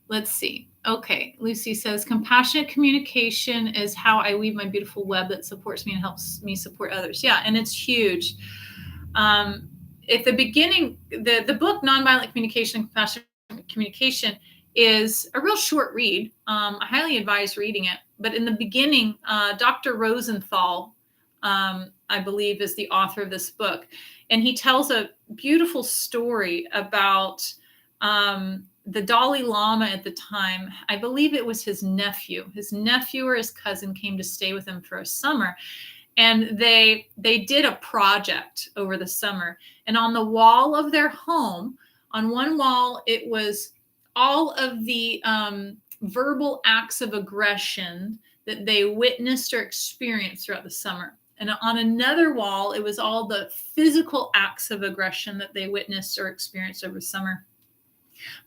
Let's see. Okay, Lucy says, compassionate communication is how I weave my beautiful web that supports me and helps me support others. Yeah, and it's huge. At the beginning, the book, Nonviolent Communication and Compassionate Communication, is a real short read. I highly advise reading it. But in the beginning, Dr. Rosenthal, I believe, is the author of this book. And he tells a beautiful story about the Dalai Lama at the time. I believe it was his nephew. His nephew or his cousin came to stay with him for a summer. And they did a project over the summer. And on the wall of their home, on one wall, it was all of the verbal acts of aggression that they witnessed or experienced throughout the summer. And on another wall, it was all the physical acts of aggression that they witnessed or experienced over summer.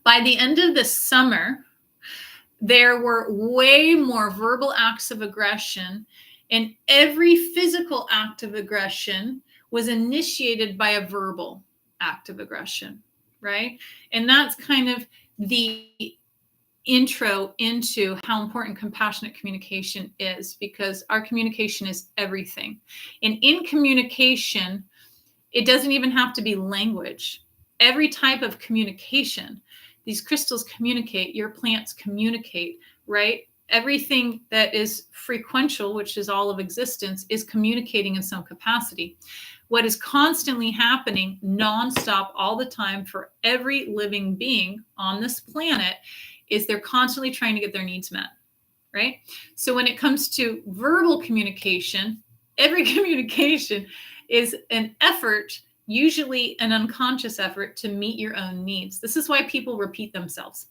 By the end of the summer, there were way more verbal acts of aggression, and every physical act of aggression was initiated by a verbal act of aggression, right? And that's kind of the intro into how important compassionate communication is, because our communication is everything. And in communication, it doesn't even have to be language. Every type of communication, these crystals communicate, your plants communicate, right? Everything that is frequential, which is all of existence, is communicating in some capacity. What is constantly happening nonstop all the time for every living being on this planet is they're constantly trying to get their needs met, right? So when it comes to verbal communication, every communication is an effort, usually an unconscious effort, to meet your own needs. This is why people repeat themselves,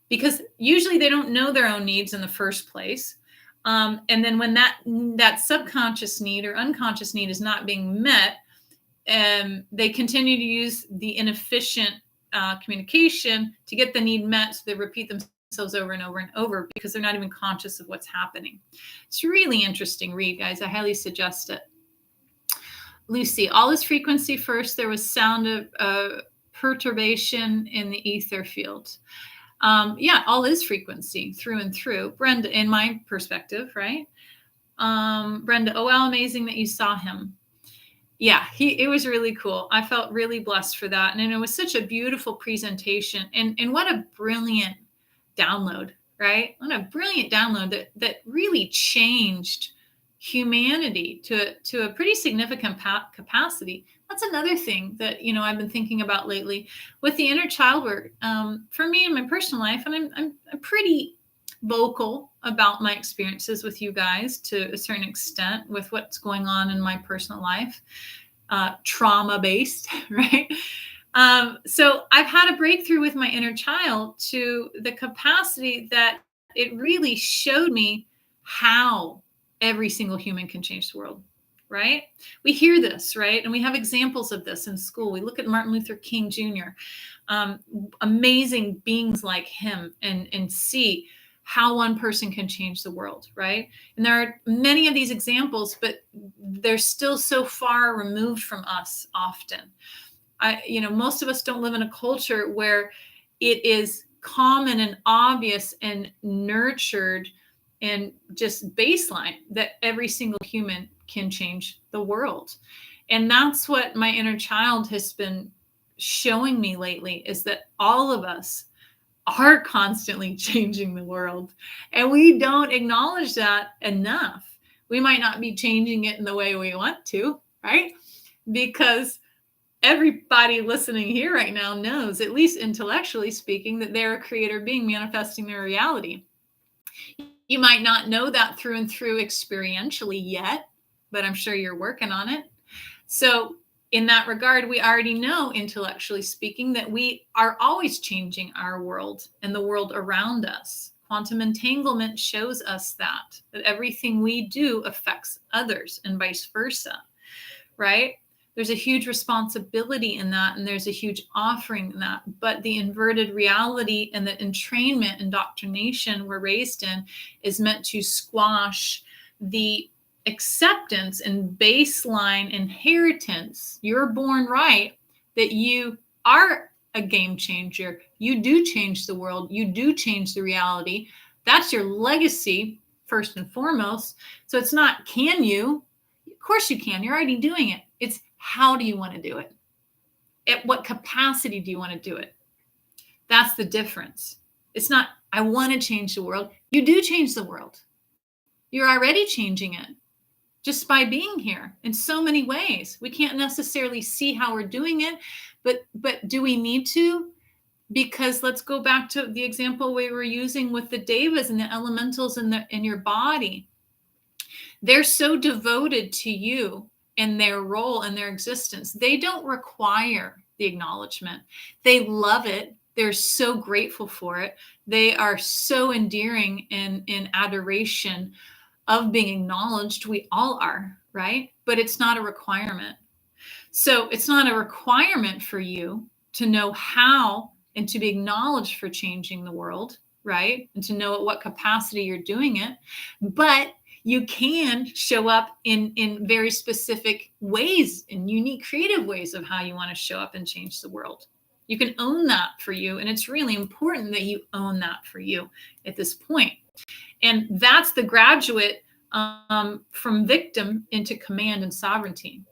because usually they don't know their own needs in the first place. And then when that subconscious need or unconscious need is not being met, they continue to use the inefficient communication to get the need met. So they repeat themselves over and over and over because they're not even conscious of what's happening. It's a really interesting read, guys. I highly suggest it. Lucy, all is frequency first. There was sound of perturbation in the ether field. Yeah, all is frequency through and through. Brenda, in my perspective, right? Brenda, oh, how amazing that you saw him. Yeah, it was really cool. I felt really blessed for that. And it was such a beautiful presentation. And what a brilliant download, right? What a brilliant download that really changed humanity to a pretty significant capacity. That's another thing that, I've been thinking about lately with the inner child work. For me in my personal life, and I'm pretty vocal about my experiences with you guys to a certain extent with what's going on in my personal life, trauma-based, right? So I've had a breakthrough with my inner child to the capacity that it really showed me how every single human can change the world, right? We hear this, right? And we have examples of this in school. We look at Martin Luther King Jr., amazing beings like him, and see how one person can change the world, right? And there are many of these examples, but they're still so far removed from us often. Most of us don't live in a culture where it is common and obvious and nurtured and just baseline that every single human can change the world. And that's what my inner child has been showing me lately, is that all of us are constantly changing the world. And we don't acknowledge that enough. We might not be changing it in the way we want to, right? Because everybody listening here right now knows, at least intellectually speaking, that they're a creator being manifesting their reality. You might not know that through and through experientially yet, but I'm sure you're working on it. So in that regard, we already know, intellectually speaking, that we are always changing our world and the world around us. Quantum entanglement shows us that everything we do affects others and vice versa, right? There's a huge responsibility in that, and there's a huge offering in that. But the inverted reality and the entrainment, indoctrination we're raised in is meant to squash the acceptance and baseline inheritance. You're born right, that you are a game changer. You do change the world. You do change the reality. That's your legacy, first and foremost. So it's not, can you? Of course you can. You're already doing it. It's, how do you want to do it? At what capacity do you want to do it? That's the difference. It's not, I want to change the world. You do change the world. You're already changing it just by being here in so many ways. We can't necessarily see how we're doing it, but do we need to? Because let's go back to the example we were using with the devas and the elementals in your body. They're so devoted to you and their role and their existence. They don't require the acknowledgement. They love it. They're so grateful for it. They are so endearing and in adoration of being acknowledged. We all are, right? But it's not a requirement. So it's not a requirement for you to know how and to be acknowledged for changing the world, right? And to know at what capacity you're doing it. But you can show up in very specific ways, in unique, creative ways of how you want to show up and change the world. You can own that for you. And it's really important that you own that for you at this point. And that's the graduate from victim into command and sovereignty.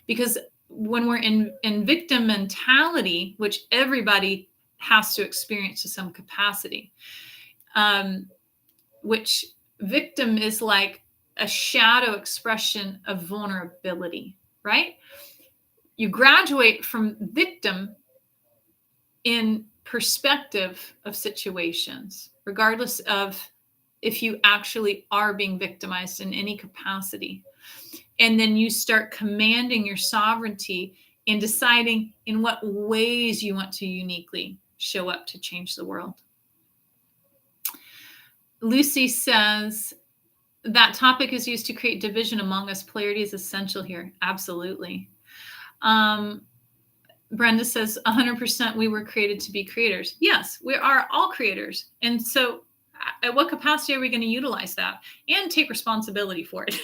Because when we're in victim mentality, which everybody has to experience to some capacity, which victim is like a shadow expression of vulnerability, right? You graduate from victim in perspective of situations, regardless of if you actually are being victimized in any capacity. And then you start commanding your sovereignty in deciding in what ways you want to uniquely show up to change the world. Lucy says, that topic is used to create division among us. Polarity is essential here. Absolutely. Brenda says, 100% we were created to be creators. Yes, we are all creators. And so at what capacity are we going to utilize that and take responsibility for it?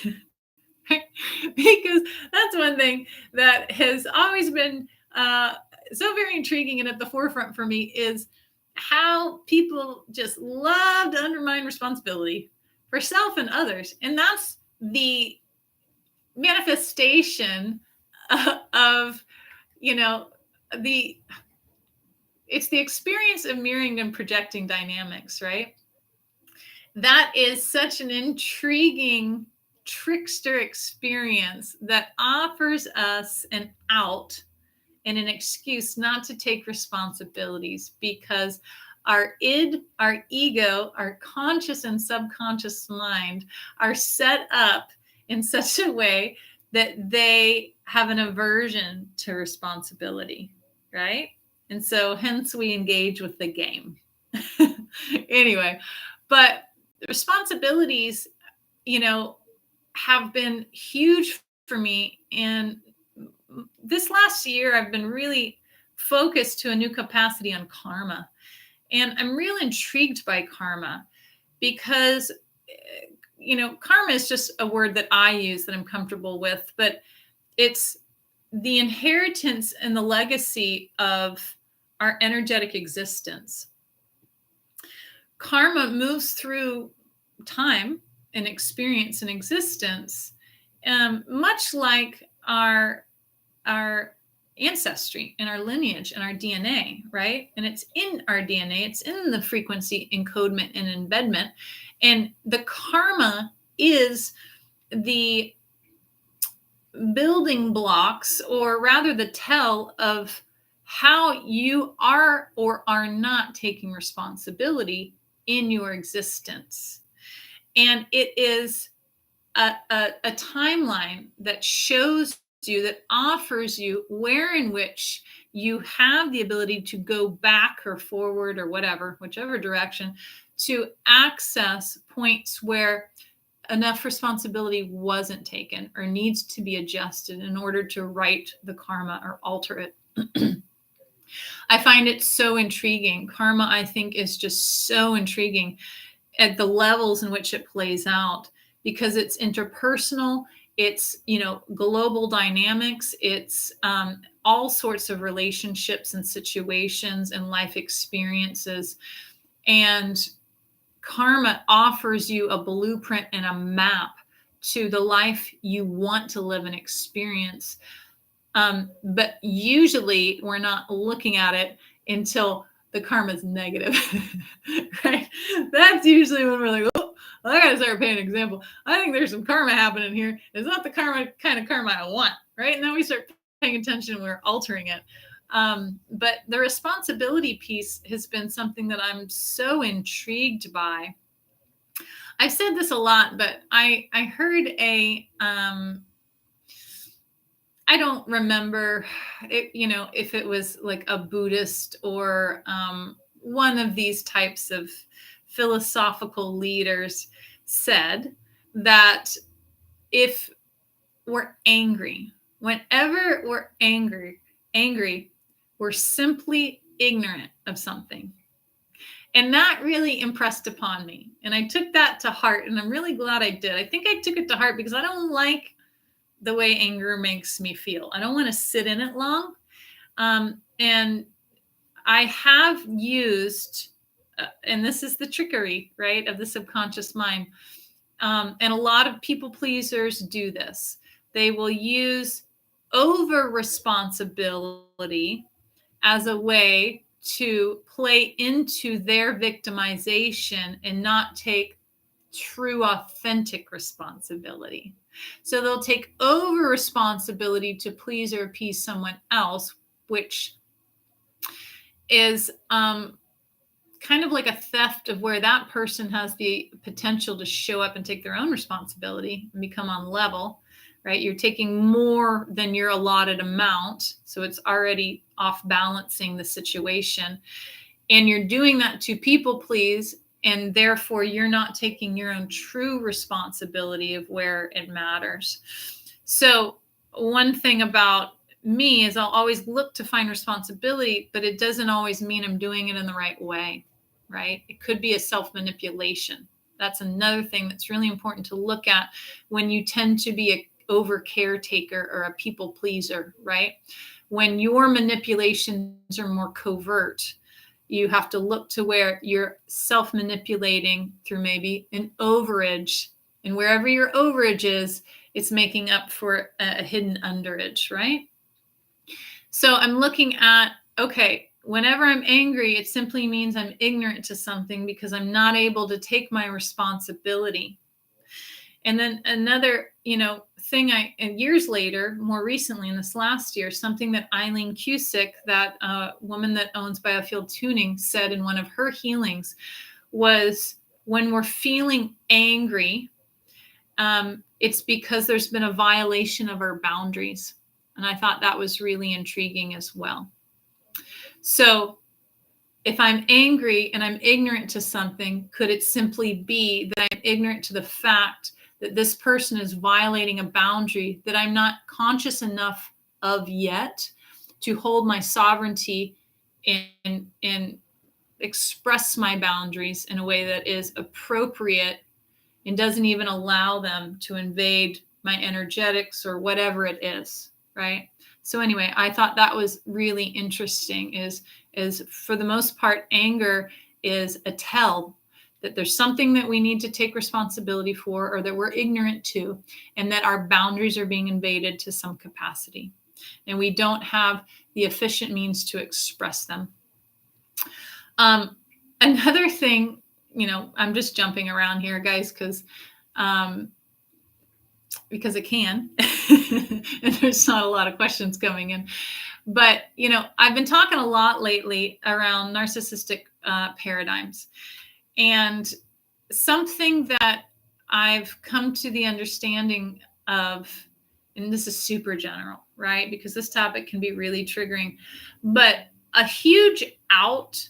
Because that's one thing that has always been so very intriguing and at the forefront for me, is how people just love to undermine responsibility for self and others. And that's the manifestation of, it's the experience of mirroring and projecting dynamics, right? That is such an intriguing trickster experience that offers us an out and an excuse not to take responsibilities, because our id, our ego, our conscious and subconscious mind are set up in such a way that they have an aversion to responsibility, right? And so hence we engage with the game. Anyway, but responsibilities, have been huge for me. And this last year, I've been really focused to a new capacity on karma. And I'm really intrigued by karma because, karma is just a word that I use that I'm comfortable with, but it's the inheritance and the legacy of our energetic existence. karma moves through time and experience and existence, much like our ancestry and our lineage and our DNA, right? And it's in our DNA, it's in the frequency encodement and embedment. And the karma is the building blocks, or rather the tell of how you are or are not taking responsibility in your existence. And it is a timeline that shows you, that offers you where in which you have the ability to go back or forward or whatever, whichever direction, to access points where enough responsibility wasn't taken or needs to be adjusted in order to right the karma or alter it. I find it so intriguing. Karma, I think, is just so intriguing at the levels in which it plays out, because it's interpersonal, it's, global dynamics, it's all sorts of relationships and situations and life experiences. And karma offers you a blueprint and a map to the life you want to live and experience. But usually we're not looking at it until the karma is negative, right? That's usually when we're like, oh, I gotta start paying an example. I think there's some karma happening here. It's not the kind of karma I want, right? And then we start paying attention and we're altering it. But the responsibility piece has been something that I'm so intrigued by. I've said this a lot, but I heard I don't remember it, if it was like a Buddhist or one of these types of philosophical leaders said that if we're angry, whenever we're angry, we're simply ignorant of something. And that really impressed upon me. And I took that to heart, and I'm really glad I did. I think I took it to heart because I don't like the way anger makes me feel. I don't want to sit in it long. And I have used, and this is the trickery, right, of the subconscious mind. And a lot of people pleasers do this. They will use over responsibility as a way to play into their victimization and not take true, authentic responsibility. So they'll take over responsibility to please or appease someone else, which is kind of like a theft of where that person has the potential to show up and take their own responsibility and become on level, right? You're taking more than your allotted amount. So it's already off balancing the situation. And you're doing that to people please. And therefore you're not taking your own true responsibility of where it matters. So one thing about me is I'll always look to find responsibility, but it doesn't always mean I'm doing it in the right way, right? It could be a self-manipulation. That's another thing that's really important to look at when you tend to be a over caretaker or a people pleaser, right? When your manipulations are more covert, you have to look to where you're self-manipulating through maybe an overage. And wherever your overage is, it's making up for a hidden underage, right? So I'm looking at, okay, whenever I'm angry, it simply means I'm ignorant to something because I'm not able to take my responsibility. And then another, thing and years later, more recently in this last year, something that Eileen Cusick, that woman that owns Biofield Tuning, said in one of her healings was, when we're feeling angry, it's because there's been a violation of our boundaries. And I thought that was really intriguing as well. So if I'm angry and I'm ignorant to something, could it simply be that I'm ignorant to the fact that this person is violating a boundary that I'm not conscious enough of yet to hold my sovereignty and express my boundaries in a way that is appropriate and doesn't even allow them to invade my energetics or whatever it is, right? So anyway, I thought that was really interesting, is for the most part, anger is a tell. that there's something that we need to take responsibility for, or that we're ignorant to, and that our boundaries are being invaded to some capacity, and we don't have the efficient means to express them. Another thing, I'm just jumping around here, guys, because it can, and there's not a lot of questions coming in. But, I've been talking a lot lately around narcissistic paradigms. And something that I've come to the understanding of, and this is super general, right? Because this topic can be really triggering, but a huge out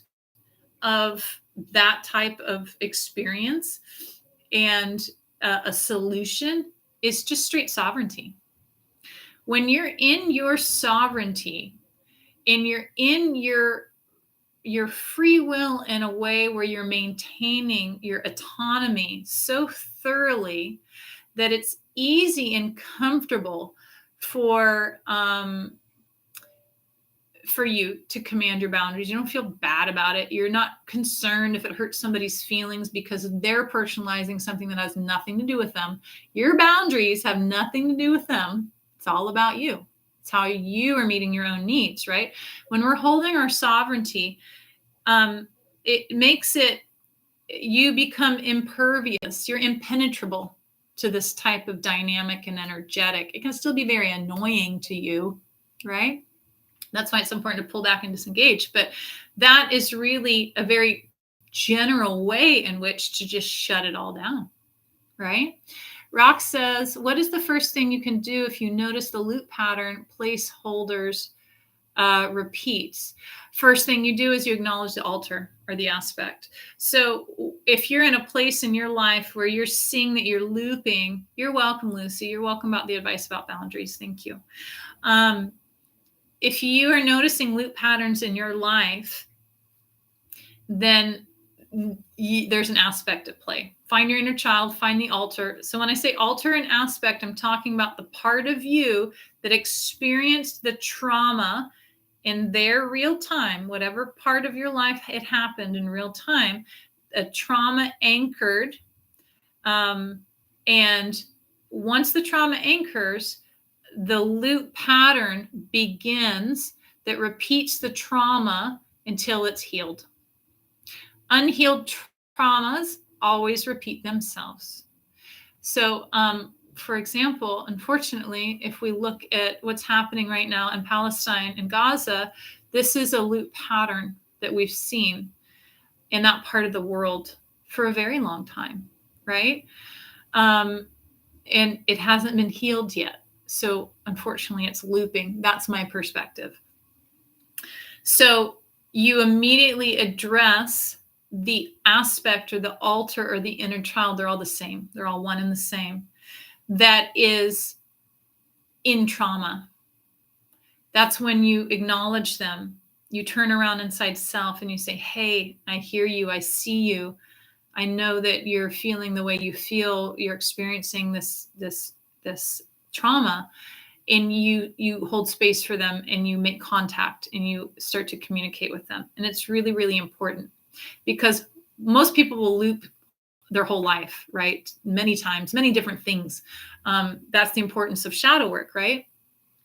of that type of experience and a solution is just straight sovereignty. When you're in your sovereignty and you're in your free will in a way where you're maintaining your autonomy so thoroughly that it's easy and comfortable for you to command your boundaries. You don't feel bad about it. You're not concerned if it hurts somebody's feelings because they're personalizing something that has nothing to do with them. Your boundaries have nothing to do with them. It's all about you. It's how you are meeting your own needs, right? When we're holding our sovereignty, it makes you become impervious. You're impenetrable to this type of dynamic and energetic. It can still be very annoying to you, right? That's why it's important to pull back and disengage. But that is really a very general way in which to just shut it all down, right? Rock says, what is the first thing you can do if you notice the loop pattern placeholders repeats? First thing you do is you acknowledge the alter or the aspect. So if you're in a place in your life where you're seeing that you're looping, you're welcome, Lucy. You're welcome about the advice about boundaries. Thank you. If you are noticing loop patterns in your life, then there's an aspect at play. Find your inner child, find the alter. So when I say alter and aspect, I'm talking about the part of you that experienced the trauma in their real time, whatever part of your life it happened in real time, a trauma anchored. And once the trauma anchors, the loop pattern begins that repeats the trauma until it's healed. Unhealed traumas always repeat themselves. So, for example, unfortunately, if we look at what's happening right now in Palestine and Gaza, this is a loop pattern that we've seen in that part of the world for a very long time, right? And it hasn't been healed yet. So unfortunately, it's looping. That's my perspective. So you immediately address the aspect or the alter or the inner child. They're all the same. They're all one and the same. That is in trauma. That's when you acknowledge them. You turn around inside self and you say, hey, I hear you. I see you. I know that you're feeling the way you feel. You're experiencing this trauma, and you hold space for them and you make contact and you start to communicate with them. And it's really, really important because most people will loop their whole life, right? Many times, many different things. That's the importance of shadow work, right?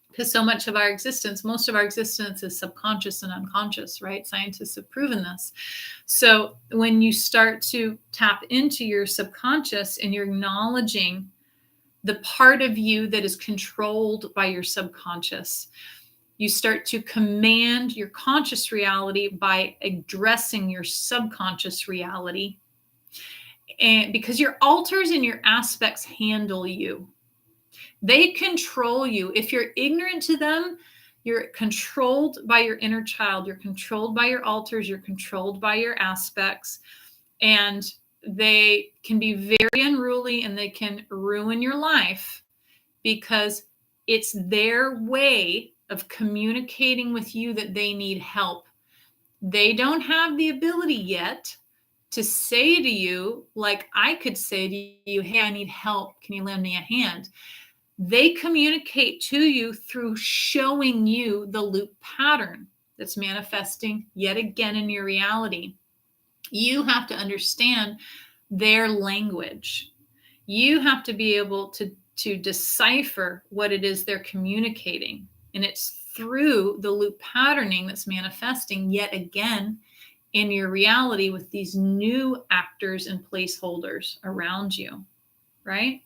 Because so much of our existence, most of our existence is subconscious and unconscious, right? Scientists have proven this. So when you start to tap into your subconscious and you're acknowledging the part of you that is controlled by your subconscious, you start to command your conscious reality by addressing your subconscious reality. And because your alters and your aspects handle you, they control you. If you're ignorant to them, you're controlled by your inner child. You're controlled by your alters. You're controlled by your aspects. And they can be very unruly and they can ruin your life because it's their way of communicating with you that they need help. They don't have the ability yet to say to you, like I could say to you, hey, I need help. Can you lend me a hand? They communicate to you through showing you the loop pattern that's manifesting yet again in your reality. You have to understand their language. You have to be able to decipher what it is they're communicating. And it's through the loop patterning that's manifesting yet again in your reality with these new actors and placeholders around you, right?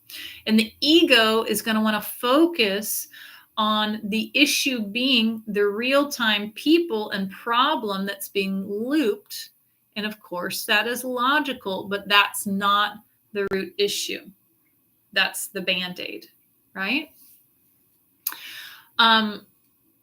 And the ego is going to want to focus on the issue being the real-time people and problem that's being looped. And of course, that is logical, but that's not the root issue. That's the Band-Aid, right?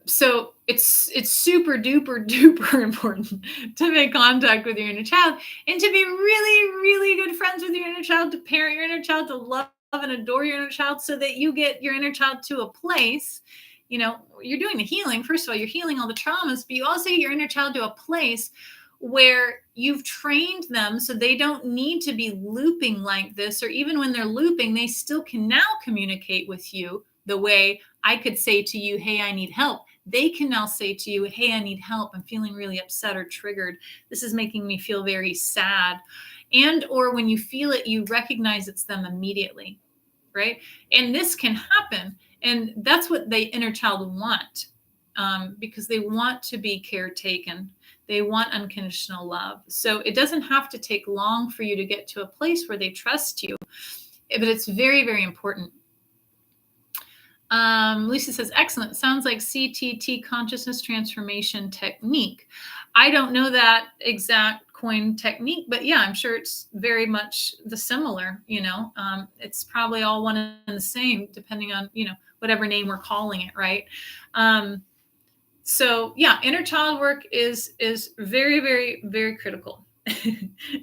So it's super duper duper important to make contact with your inner child and to be really, really good friends with your inner child, to parent your inner child, to love and adore your inner child, so that you get your inner child to a place, you're doing the healing. First of all, you're healing all the traumas, but you also get your inner child to a place where you've trained them so they don't need to be looping like this, or even when they're looping, they still can now communicate with you the way I could say to you, hey, I need help. They can now say to you, hey, I need help. I'm feeling really upset or triggered. This is making me feel very sad. And or when you feel it, you recognize it's them immediately, right? And this can happen. And that's what the inner child want, because they want to be caretaken. They want unconditional love. So it doesn't have to take long for you to get to a place where they trust you. But it's very, very important. Lisa says, excellent. Sounds like CTT, consciousness transformation technique. I don't know that exact coin technique, but yeah, I'm sure it's very much the similar, it's probably all one and the same, depending on, whatever name we're calling it. Right. So yeah, inner child work is very, very, very critical.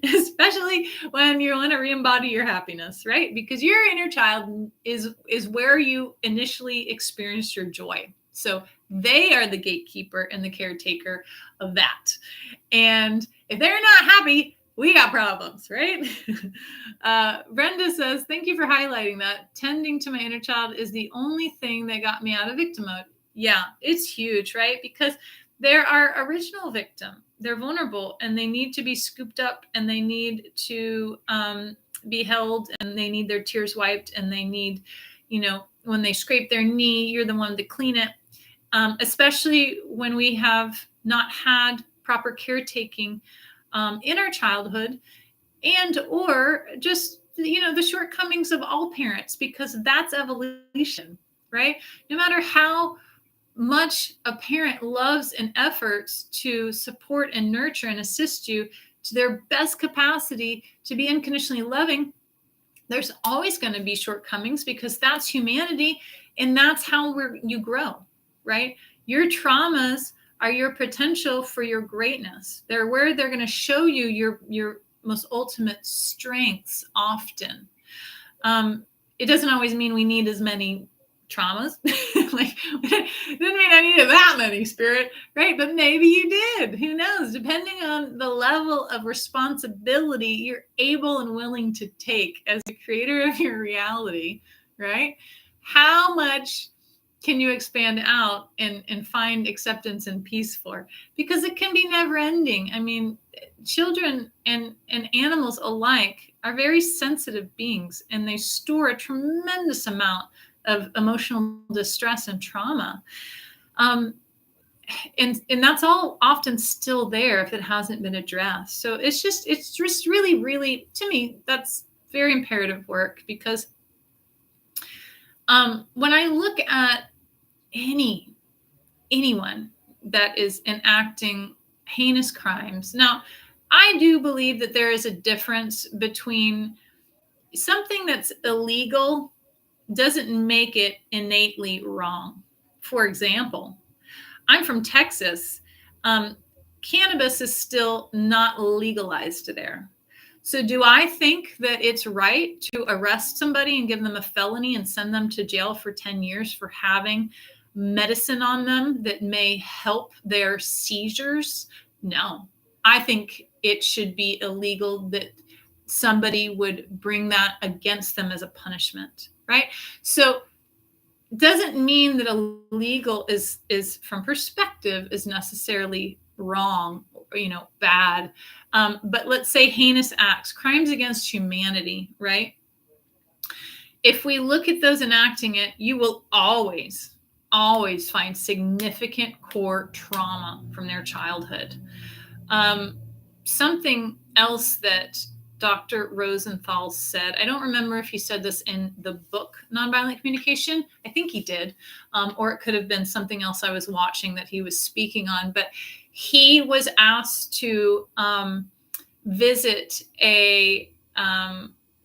Especially when you want to re-embody your happiness, right? Because your inner child is where you initially experienced your joy. So they are the gatekeeper and the caretaker of that. And if they're not happy, we got problems, right? Brenda says, thank you for highlighting that. Tending to my inner child is the only thing that got me out of victim mode. Yeah, it's huge, right? Because they're our original victim. They're vulnerable and they need to be scooped up, and they need to be held, and they need their tears wiped, and they need, when they scrape their knee, you're the one to clean it. Especially when we have not had proper caretaking in our childhood, and or just, the shortcomings of all parents, because that's evolution, right? No matter how much a parent loves and efforts to support and nurture and assist you to their best capacity to be unconditionally loving, there's always going to be shortcomings, because that's humanity, and that's how you grow, right? Your traumas are your potential for your greatness. They're where they're going to show you your most ultimate strengths often. It doesn't always mean we need as many traumas. Like, didn't mean I needed that many, Spirit, right? But maybe you did. Who knows? Depending on the level of responsibility you're able and willing to take as the creator of your reality, right? How much can you expand out and find acceptance and peace for? Because it can be never ending. I mean, children and animals alike are very sensitive beings, and they store a tremendous amount of emotional distress and trauma. And that's all often still there if it hasn't been addressed. So it's just really, really, to me, that's very imperative work, because when I look at anyone that is enacting heinous crimes, now I do believe that there is a difference between something that's illegal doesn't make it innately wrong. For example, I'm from Texas. Cannabis is still not legalized there. So do I think that it's right to arrest somebody and give them a felony and send them to jail for 10 years for having medicine on them that may help their seizures? No. I think it should be illegal, that somebody would bring that against them as a punishment, right? So doesn't mean that illegal is from perspective is necessarily wrong, bad. But let's say heinous acts, crimes against humanity, right? If we look at those enacting it, you will always find significant core trauma from their childhood. Something else that Dr. Rosenthal said, I don't remember if he said this in the book Nonviolent Communication. I think he did. Or it could have been something else I was watching that he was speaking on. But he was asked to visit a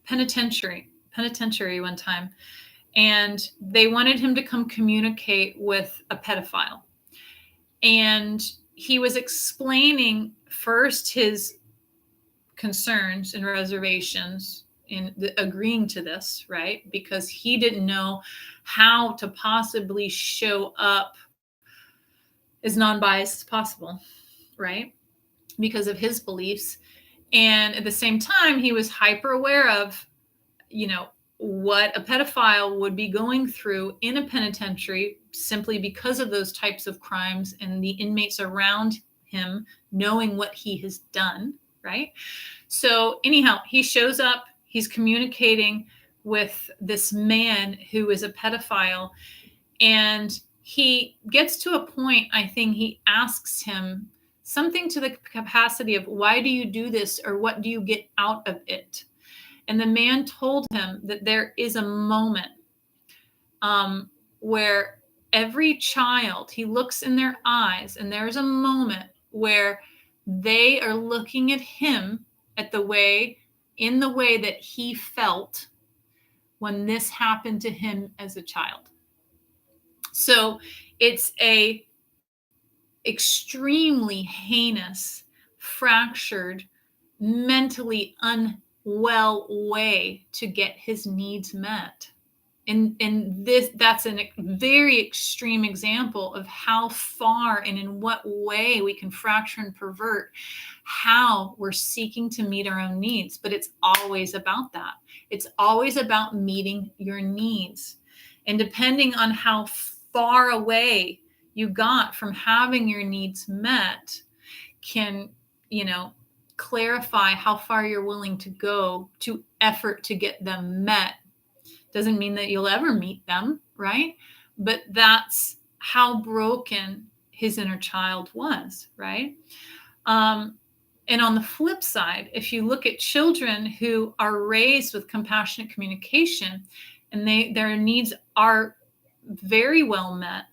penitentiary one time. And they wanted him to come communicate with a pedophile. And he was explaining first his concerns and reservations in agreeing to this, right? Because he didn't know how to possibly show up as non-biased as possible, right? Because of his beliefs. And at the same time, he was hyper aware of, what a pedophile would be going through in a penitentiary simply because of those types of crimes and the inmates around him knowing what he has done, right? So anyhow, he shows up, he's communicating with this man who is a pedophile, and he gets to a point, I think he asks him something to the capacity of, why do you do this, or what do you get out of it? And the man told him that there is a moment where every child, he looks in their eyes, and there's a moment where they are looking at him in the way that he felt when this happened to him as a child. So it's a extremely heinous, fractured, mentally unwell way to get his needs met. And that's a very extreme example of how far and in what way we can fracture and pervert how we're seeking to meet our own needs. But it's always about that. It's always about meeting your needs. And depending on how far away you got from having your needs met can, clarify how far you're willing to go to effort to get them met. Doesn't mean that you'll ever meet them, right? But that's how broken his inner child was, right? And on the flip side, if you look at children who are raised with compassionate communication and their needs are very well met,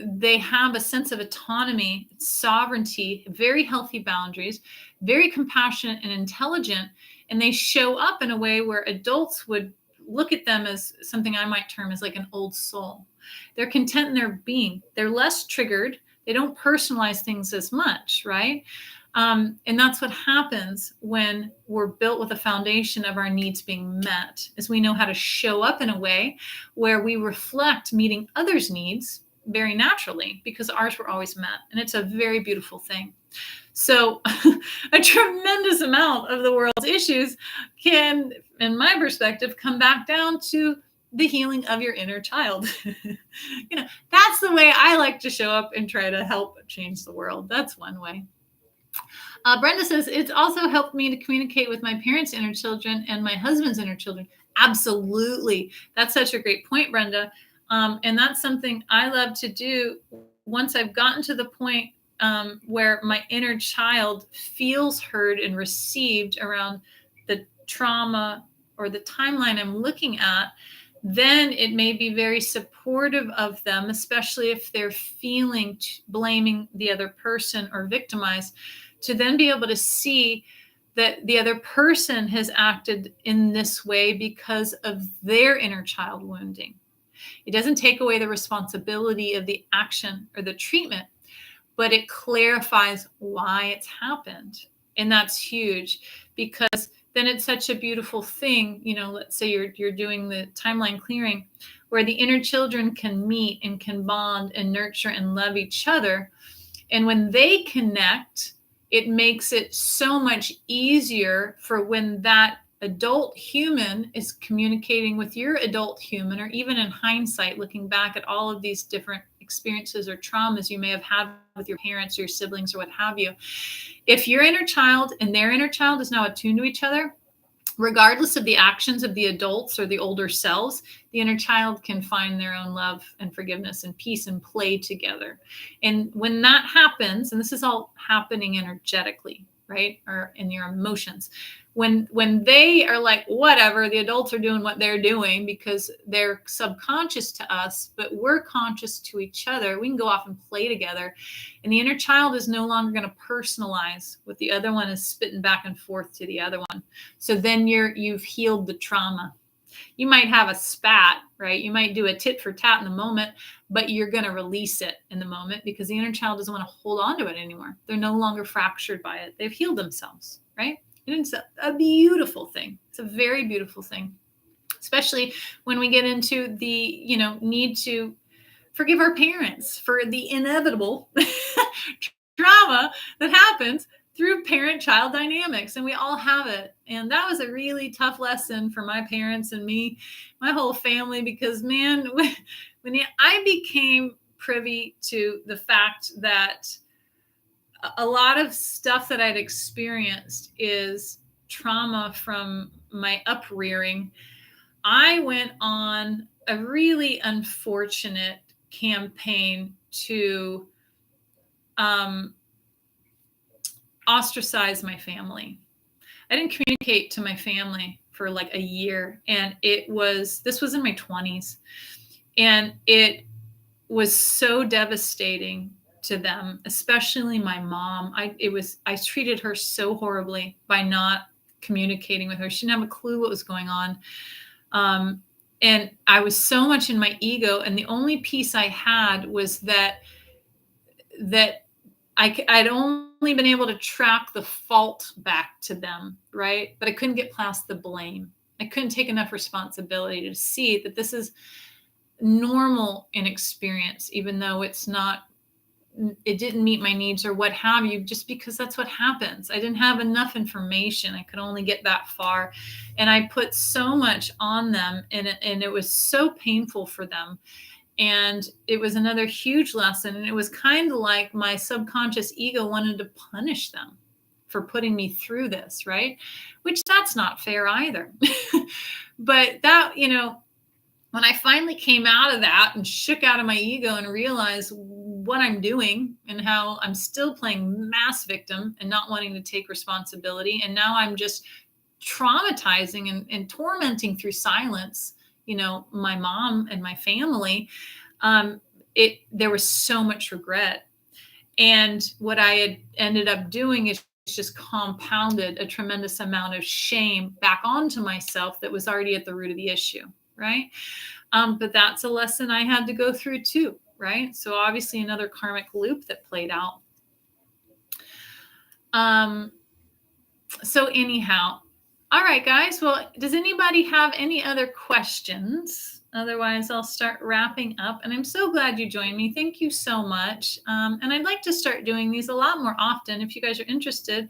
they have a sense of autonomy, sovereignty, very healthy boundaries, very compassionate and intelligent, and they show up in a way where adults would look at them as something I might term as like an old soul. They're content in their being. They're less triggered. They don't personalize things as much, right? And that's what happens when we're built with a foundation of our needs being met, is we know how to show up in a way where we reflect meeting others' needs very naturally because ours were always met. And it's a very beautiful thing. So a tremendous amount of the world's issues can, in my perspective, come back down to the healing of your inner child. That's the way I like to show up and try to help change the world. That's one way. Brenda says, it's also helped me to communicate with my parents' inner children and my husband's inner children. Absolutely. That's such a great point, Brenda. And that's something I love to do once I've gotten to the point where my inner child feels heard and received around the trauma or the timeline I'm looking at. Then it may be very supportive of them, especially if they're feeling blaming the other person or victimized, to then be able to see that the other person has acted in this way because of their inner child wounding. It doesn't take away the responsibility of the action or the treatment, but it clarifies why it's happened. And that's huge, because then it's such a beautiful thing. Let's say you're doing the timeline clearing where the inner children can meet and can bond and nurture and love each other. And when they connect, it makes it so much easier for when that adult human is communicating with your adult human, or even in hindsight, looking back at all of these different experiences or traumas you may have had with your parents or your siblings or what have you. If your inner child and their inner child is now attuned to each other, regardless of the actions of the adults or the older selves, the inner child can find their own love and forgiveness and peace and play together. And when that happens, and this is all happening energetically, right? Or in your emotions. When they are like, whatever, the adults are doing what they're doing because they're subconscious to us, but we're conscious to each other, we can go off and play together. And the inner child is no longer going to personalize what the other one is spitting back and forth to the other one. So then you've healed the trauma. You might have a spat, right? You might do a tit for tat in the moment, but you're going to release it in the moment because the inner child doesn't want to hold on to it anymore. They're no longer fractured by it. They've healed themselves, right? And it's a beautiful thing. It's a very beautiful thing, especially when we get into the, need to forgive our parents for the inevitable trauma that happens through parent-child dynamics, and we all have it. And that was a really tough lesson for my parents and me, my whole family, because man, when I became privy to the fact that a lot of stuff that I'd experienced is trauma from my uprearing, I went on a really unfortunate campaign to ostracize my family. I didn't communicate to my family for like a year, and this was in my 20s, and it was so devastating to them, especially my mom. I treated her so horribly by not communicating with her. She didn't have a clue what was going on. And I was so much in my ego, and the only piece I had was that I'd only been able to track the fault back to them, right? But I couldn't get past the blame. I couldn't take enough responsibility to see that this is normal in experience, even though it didn't meet my needs or what have you, just because that's what happens. I didn't have enough information. I could only get that far. And I put so much on them, and it was so painful for them. And it was another huge lesson. And it was kind of like my subconscious ego wanted to punish them for putting me through this, right? Which that's not fair either. But that, when I finally came out of that and shook out of my ego and realized what I'm doing and how I'm still playing mass victim and not wanting to take responsibility, and now I'm just traumatizing and tormenting through silence, my mom and my family, there was so much regret. And what I had ended up doing is just compounded a tremendous amount of shame back onto myself that was already at the root of the issue, right? But that's a lesson I had to go through too, right? So obviously another karmic loop that played out. So anyhow, all right, guys. Well, does anybody have any other questions? Otherwise, I'll start wrapping up. And I'm so glad you joined me. Thank you so much. And I'd like to start doing these a lot more often if you guys are interested.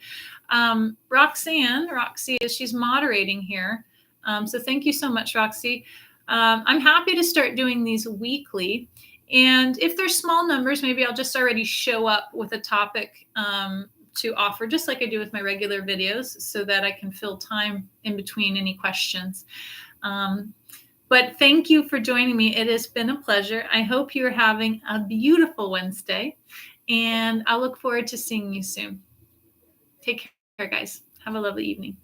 Roxy, she's moderating here. So thank you so much, Roxy. I'm happy to start doing these weekly. And if there's small numbers, maybe I'll just already show up with a topic to offer, just like I do with my regular videos, so that I can fill time in between any questions. But thank you for joining me. It has been a pleasure. I hope you're having a beautiful Wednesday, and I look forward to seeing you soon. Take care, guys. Have a lovely evening.